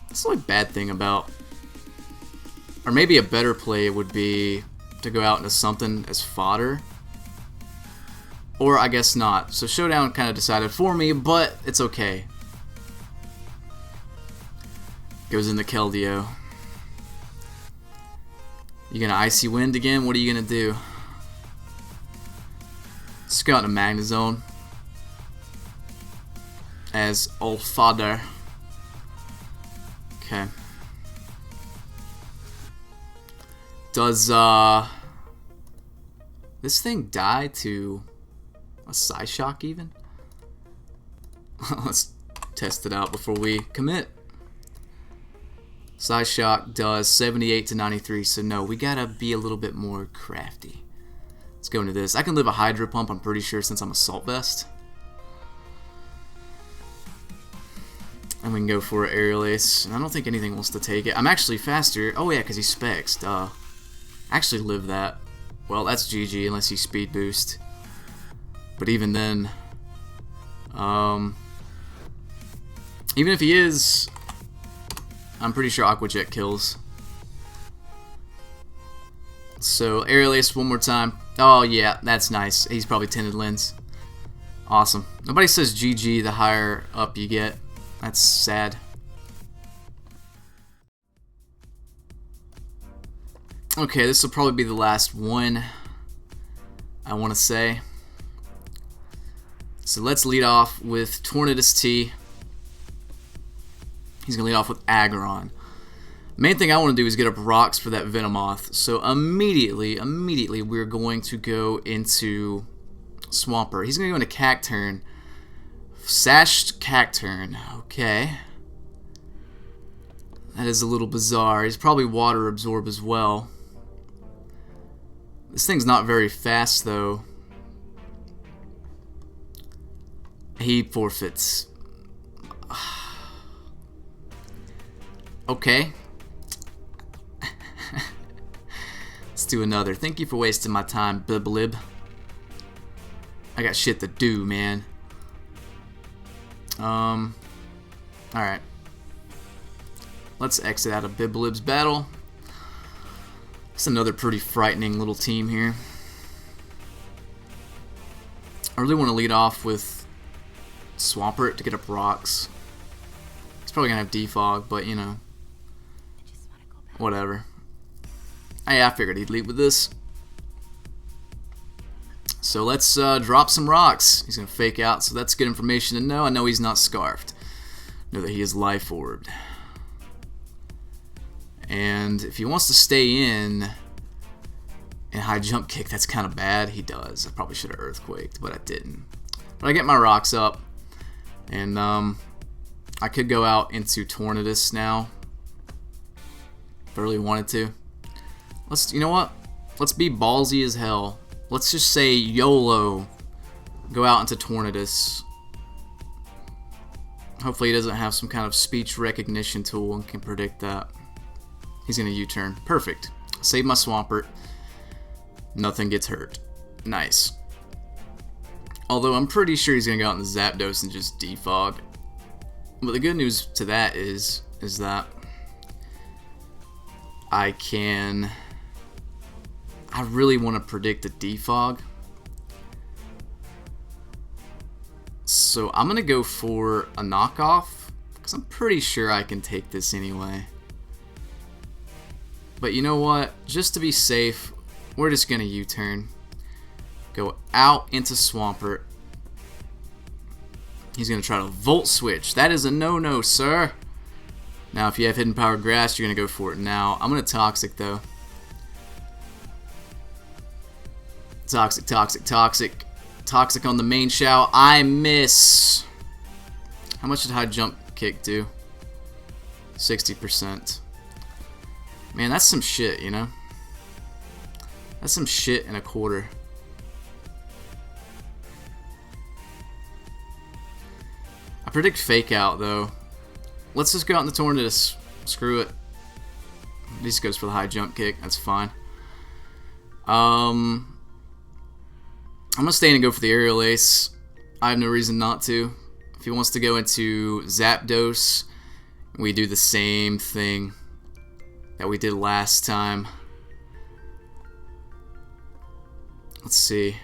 That's the only bad thing about... Or maybe a better play would be to go out into something as fodder. Or I guess not. So Showdown kind of decided for me, but it's okay. Goes into Keldeo. You gonna Icy Wind again? What are you gonna do? Let's go out into Magnezone. As old fodder. Okay. Does this thing die to a Psyshock even? Let's test it out before we commit. Psyshock does 78 to 93, so no, we gotta be a little bit more crafty. Let's go into this. I can live a Hydro Pump, I'm pretty sure, since I'm Assault Vest. And we can go for Aerial Ace. I don't think anything wants to take it. I'm actually faster. Oh yeah, because he specs, duh. Actually live that. Well, that's GG unless you Speed Boost. But even then, Even if he is, I'm pretty sure Aqua Jet kills. So Aerial Ace one more time. Oh yeah, that's nice. He's probably Tinted Lens. Awesome. Nobody says GG the higher up you get. That's sad. Okay, this will probably be the last one, I want to say. So let's lead off with Tornadus T. He's going to lead off with Aggron. Main thing I want to do is get up rocks for that Venomoth. So immediately we're going to go into Swampert. He's going to go into Cacturne. Sashed Cacturne. Okay. That is a little bizarre. He's probably Water Absorb as well. This thing's not very fast though. He forfeits. Okay. Let's do another. Thank you for wasting my time, Biblib. I got shit to do, man. Alright. Let's exit out of Biblib's battle. It's another pretty frightening little team here. I really want to lead off with Swampert to get up rocks. He's probably going to have Defog, but you know. Whatever. I figured he'd lead with this. So let's drop some rocks. He's going to fake out, so that's good information to know. I know he's not Scarfed. Know that he is Life Orbed. And if he wants to stay in and high jump kick, that's kind of bad. He does. I probably should have Earthquaked, but I didn't. But I get my rocks up. And I could go out into Tornadus now. If I really wanted to. You know what? Let's be ballsy as hell. Let's just say YOLO. Go out into Tornadus. Hopefully he doesn't have some kind of speech recognition tool and can predict that. He's going to U-turn. Perfect. Save my Swampert. Nothing gets hurt. Nice. Although I'm pretty sure he's going to go out in the Zapdos and just defog. But the good news to that is that I really want to predict a defog. So I'm going to go for a knockoff, because I'm pretty sure I can take this anyway. But you know what? Just to be safe, we're just going to U-turn. Go out into Swampert. He's going to try to Volt Switch. That is a no-no, sir. Now, if you have Hidden Power Grass, you're going to go for it now. I'm going to Toxic, though. Toxic, Toxic, Toxic. Toxic on the main Shao. I miss. How much did High Jump Kick do? 60%. Man, that's some shit, you know? That's some shit in a quarter. I predict Fake Out, though. Let's just go out in the Tornadus. Screw it. At least goes for the High Jump Kick. That's fine. I'm going to stay in and go for the Aerial Ace. I have no reason not to. If he wants to go into Zapdos, we do the same thing that we did last time. Let's see.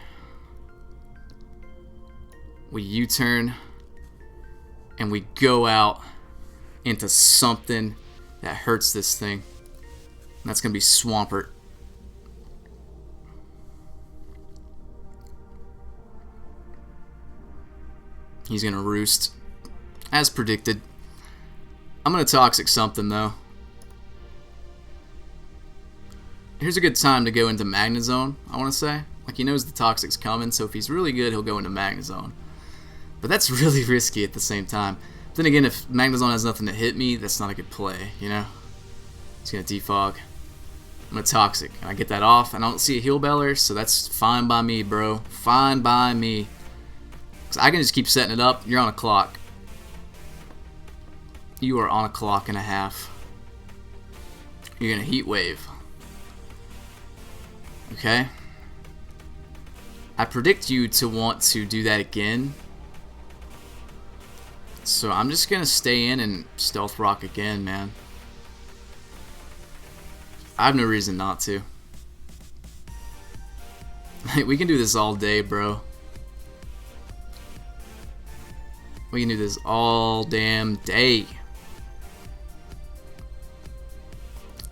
We U-turn and we go out into something that hurts this thing. And that's going to be Swampert. He's going to Roost. As predicted. I'm going to Toxic something, though. Here's a good time to go into Magnezone, I want to say. Like, he knows the Toxic's coming, so if he's really good, he'll go into Magnezone. But that's really risky at the same time. Then again, if Magnezone has nothing to hit me, that's not a good play, you know? He's going to Defog. I'm going to Toxic. And I get that off, and I don't see a Heal Beller, so that's fine by me, bro. Fine by me. I can just keep setting it up. You're on a clock. You are on a clock and a half. You're going to Heat Wave. Okay. I predict you to want to do that again. So I'm just gonna stay in and stealth rock again, man. I have no reason not to. We can do this all day, bro. We can do this all damn day.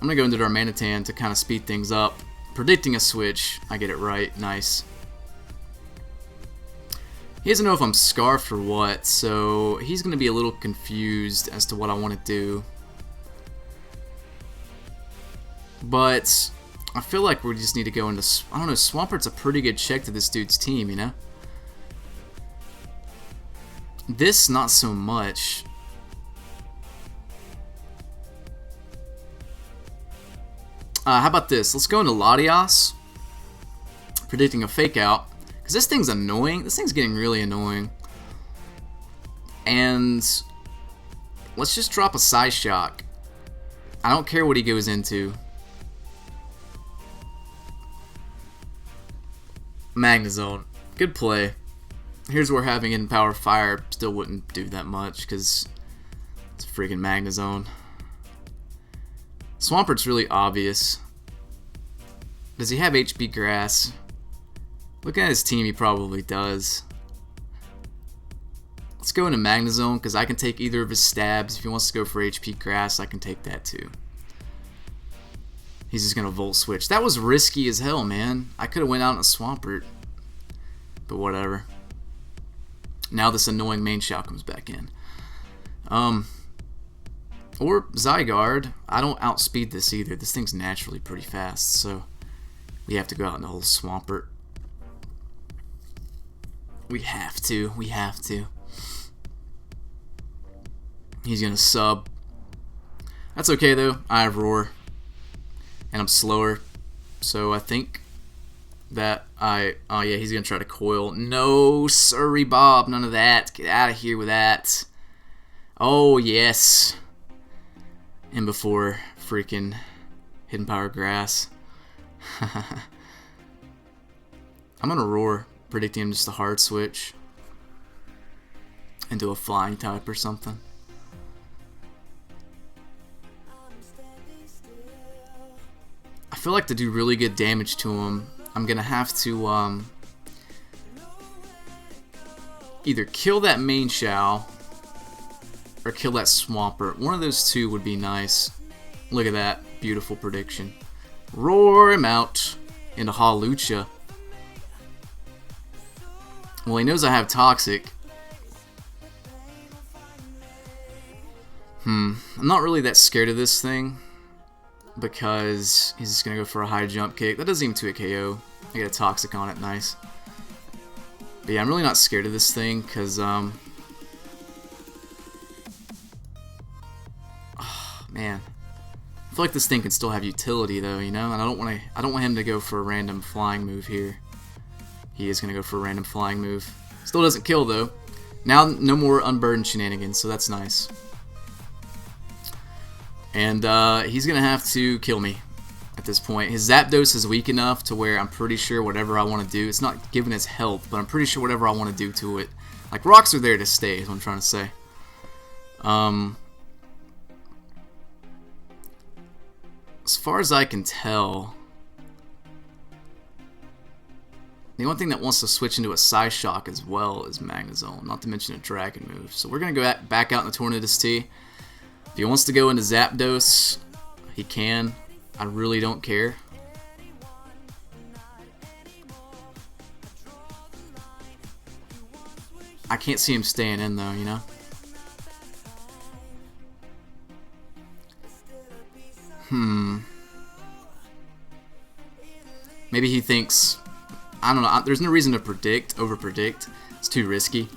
I'm gonna go into Darmanitan to kind of speed things up. Predicting a switch. I get it right. Nice. He doesn't know if I'm scarfed or what, so he's gonna be a little confused as to what I want to do. But I feel like we just need to go into, I don't know, Swampert's a pretty good check to this dude's team, you know? This, not so much. How about this? Let's go into Latias. Predicting a fake out. Because this thing's annoying. This thing's getting really annoying. And let's just drop a Psy Shock. I don't care what he goes into. Magnezone. Good play. Here's where having in Power Fire still wouldn't do that much because it's a freaking Magnezone. Swampert's really obvious. Does he have HP Grass? Looking at his team, he probably does. Let's go into Magnezone because I can take either of his stabs. If he wants to go for HP Grass, I can take that too. He's just going to Volt Switch. That was risky as hell, man. I could have went out in a Swampert. But whatever. Now this annoying main Shao comes back in. Or Zygarde. I don't outspeed this either. This thing's naturally pretty fast, so we have to go out in the whole Swampert. We have to. We have to. He's going to sub. That's okay, though. I have Roar. And I'm slower. So I think that oh yeah, he's going to try to coil. No, sorry, Bob. None of that. Get out of here with that. Oh, yes. And before freaking Hidden Power Grass. I'm going to Roar. Predicting him just a hard switch. Into a flying type or something. I feel like to do really good damage to him, I'm going to have to either kill that main Shao or kill that Swampert. One of those two would be nice. Look at that. Beautiful prediction. Roar him out into Hawlucha. Well, he knows I have Toxic. I'm not really that scared of this thing because he's just going to go for a high jump kick. That doesn't even do a KO. I get a Toxic on it. Nice. But yeah, I'm really not scared of this thing because oh, man. I feel like this thing can still have utility though, you know? And I don't want him to go for a random flying move here. He is going to go for a random flying move. Still doesn't kill, though. Now, no more unburdened shenanigans, so that's nice. And he's going to have to kill me at this point. His Zapdos is weak enough to where I'm pretty sure whatever I want to do, it's not giving his health, but I'm pretty sure whatever I want to do to it. Like, rocks are there to stay, is what I'm trying to say. As far as I can tell, the only thing that wants to switch into a Psy Shock as well is Magnezone, not to mention a Dragon move. So we're going to go back out in the Tornadus T. If he wants to go into Zapdos, he can. I really don't care. I can't see him staying in though, you know? Maybe he thinks, I don't know, there's no reason to over-predict. It's too risky.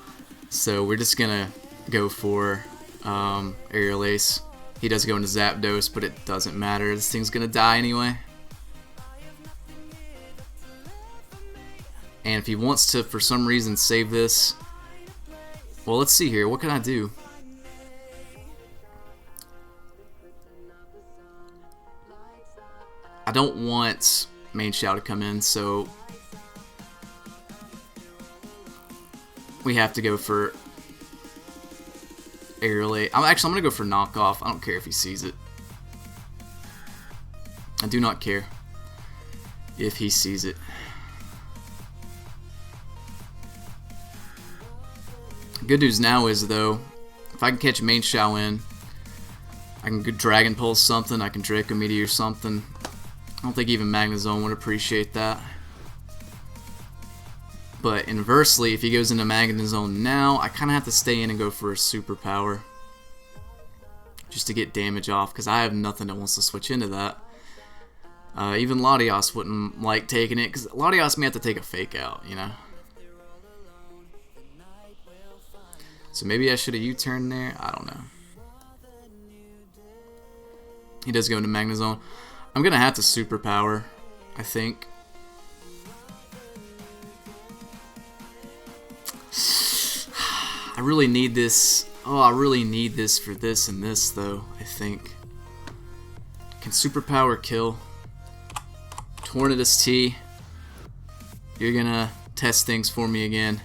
So we're just gonna go for Aerial Ace. He does go into Zapdos, but it doesn't matter. This thing's gonna die anyway. And if he wants to, for some reason, save this, well, let's see here. What can I do? I don't want main Shao to come in, so we have to go for Aerial Ace. I'm going to go for knockoff. I don't care if he sees it. I do not care if he sees it. Good news now is, though, if I can catch Main Shao in, I can Dragon Pulse something, I can Draco Meteor something. I don't think even Magnezone would appreciate that. But inversely, if he goes into Magnezone now, I kind of have to stay in and go for a Superpower. Just to get damage off, because I have nothing that wants to switch into that. Even Latios wouldn't like taking it, because Latios may have to take a Fake Out, you know? So maybe I should have U-turned there. I don't know. He does go into Magnezone. I'm going to have to Superpower, I think. I really need this. Oh, I really need this for this and this, though, I think. Can Superpower kill? Tornadus T. You're going to test things for me again.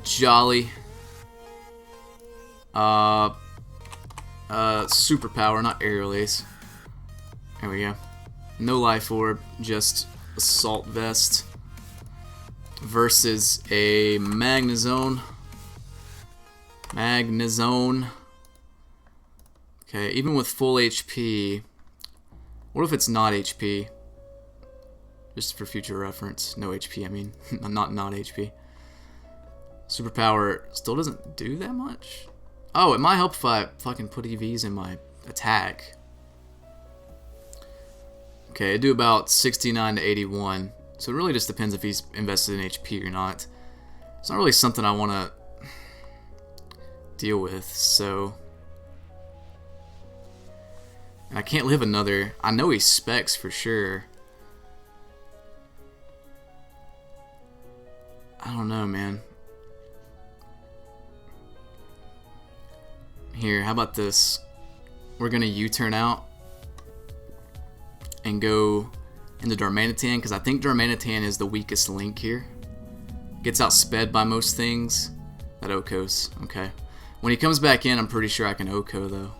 Jolly. Superpower, not Aerial Ace. There we go. No Life Orb, just Assault Vest. Versus a Magnezone. Okay, even with full HP. What if it's not HP? Just for future reference. No HP, I mean. not HP. Superpower still doesn't do that much? Oh, it might help if I fucking put EVs in my attack. Okay, I do about 69 to 81. So it really just depends if he's invested in HP or not. It's not really something I want to deal with, so... And I can't live another... I know he specs for sure. I don't know, man. Here, how about this? We're gonna U-turn out and go into Darmanitan, because I think Darmanitan is the weakest link here. Gets outsped by most things. That Okos, okay. When he comes back in, I'm pretty sure I can Oko, though.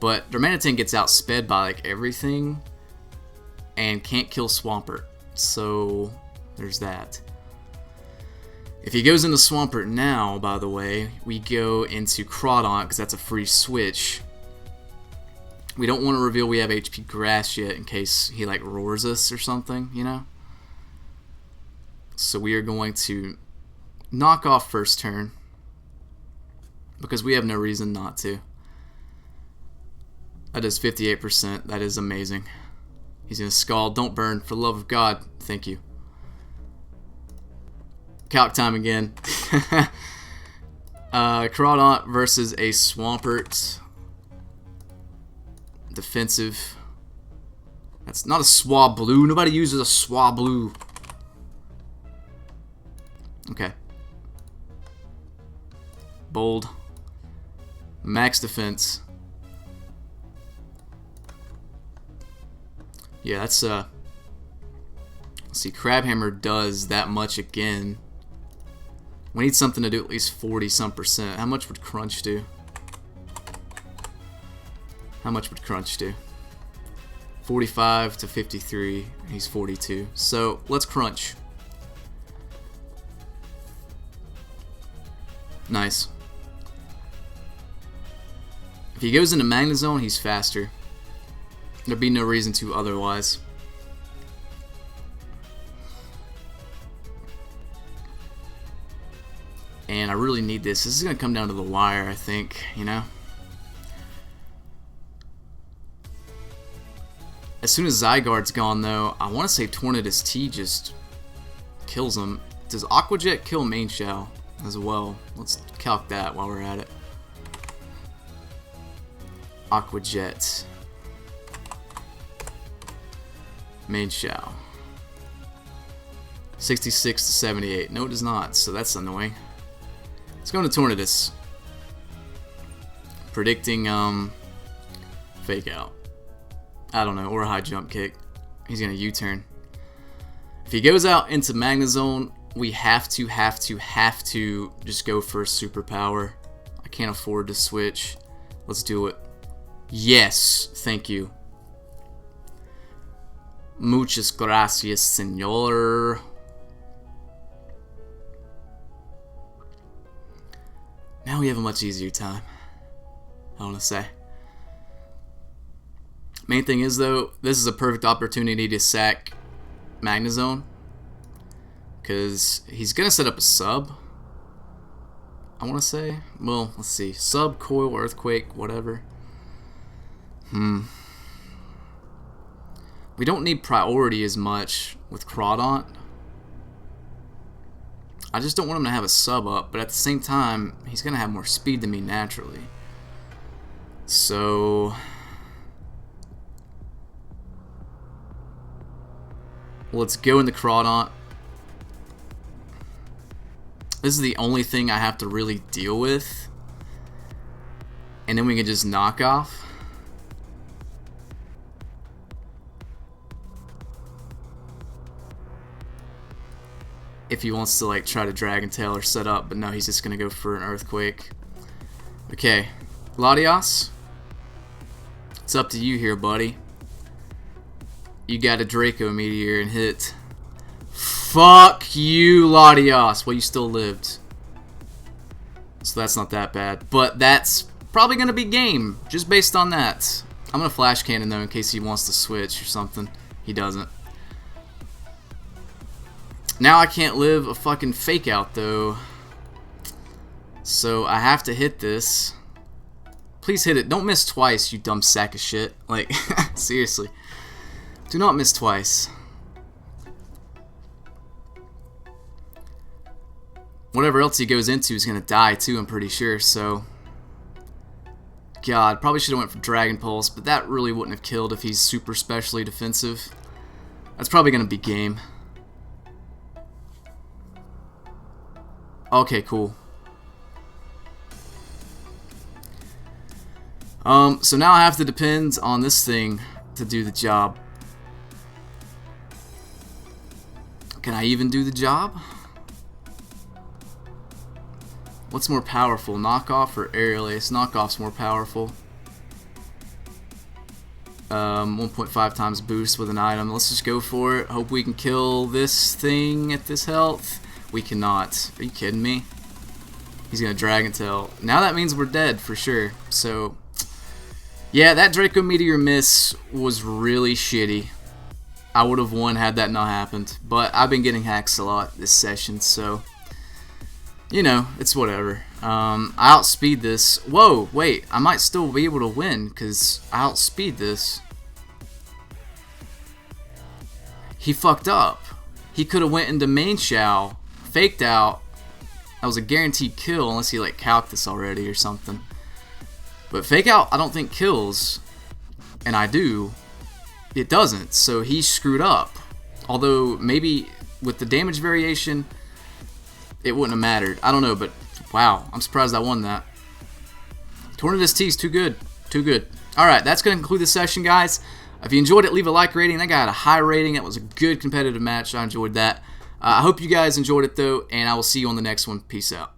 But Darmanitan gets outsped by like everything and can't kill Swampert. So there's that. If he goes into Swampert now, by the way, we go into Crawdaunt, because that's a free switch. We don't want to reveal we have HP Grass yet in case he like roars us or something, you know? So we are going to knock off first turn, because we have no reason not to. That is 58%. That is amazing. He's going to Scald. Don't burn. For the love of God. Thank you. Calc time again. Crawdaunt versus a Swampert. Defensive. That's not a Swablu. Nobody uses a Swablu. Okay. Bold. Max defense. Yeah, that's let's see, Crabhammer does that much again. We need something to do at least 40-some%. How much would Crunch do? How much would Crunch do? 45 to 53. He's 42. So let's Crunch. Nice. If he goes into Magnezone, he's faster. There'd be no reason to otherwise. And I really need this. This is going to come down to the wire, I think, you know? As soon as Zygarde's gone, though, I want to say Tornadus T just kills him. Does Aqua Jet kill Main Shao as well? Let's calc that while we're at it. Aqua Jet. Main Shao. 66 to 78. No, it does not, so that's annoying. Let's go into Tornadus. Predicting, Fake Out. I don't know, or a high jump kick. He's gonna U-turn. If he goes out into Magnezone, we have to just go for a Superpower can't afford to switch. Let's do it. Yes, thank you. Muchas gracias, señor. Now we have a much easier time, I want to say. Main thing is, though, this is a perfect opportunity to sack Magnezone, because he's going to set up a sub, I want to say. Well, let's see. Sub, Coil, Earthquake, whatever. We don't need priority as much with Crawdaunt. I just don't want him to have a sub up, but at the same time, he's going to have more speed than me naturally. So let's go into Crawdaunt. This is the only thing I have to really deal with. And then we can just knock off. If he wants to like try to Dragon Tail or set up, but no, he's just gonna go for an Earthquake. Okay, Latios, it's up to you here, buddy. You got a Draco Meteor and hit. Fuck you, Latios. Well, you still lived, so that's not that bad. But that's probably gonna be game just based on that. I'm gonna Flash Cannon though in case he wants to switch or something. He doesn't. Now I can't live a fucking Fake Out though, so I have to hit this. Please hit it. Don't miss twice, you dumb sack of shit. Like, seriously. Do not miss twice. Whatever else he goes into is gonna die too, I'm pretty sure, so. God, probably should have went for Dragon Pulse, but that really wouldn't have killed if he's super specially defensive. That's probably gonna be game. Okay, cool. So now I have to depend on this thing to do the job. Can I even do the job? What's more powerful, Knockoff or Aerial Ace? Knockoff's more powerful. 1.5 times boost with an item. Let's just go for it. Hope we can kill this thing at this health. We cannot. Are you kidding me? He's gonna Dragon Tail. Now that means we're dead for sure. So, yeah, that Draco Meteor miss was really shitty. I would have won had that not happened. But I've been getting hacks a lot this session, so you know, it's whatever. I outspeed this. Whoa, wait, I might still be able to win because I outspeed this. He fucked up. He could have went into main Shao, faked out. That was a guaranteed kill unless he like calced this already or something. But fake out I don't think kills, and I do. It doesn't, so he screwed up. Although maybe with the damage variation it wouldn't have mattered. I don't know, but wow, I'm surprised I won that. Tornadus T is too good. Too good. Alright, that's going to conclude this session, guys. If you enjoyed it, leave a like rating. That guy had a high rating. That was a good competitive match. I enjoyed that. I hope you guys enjoyed it, though, and I will see you on the next one. Peace out.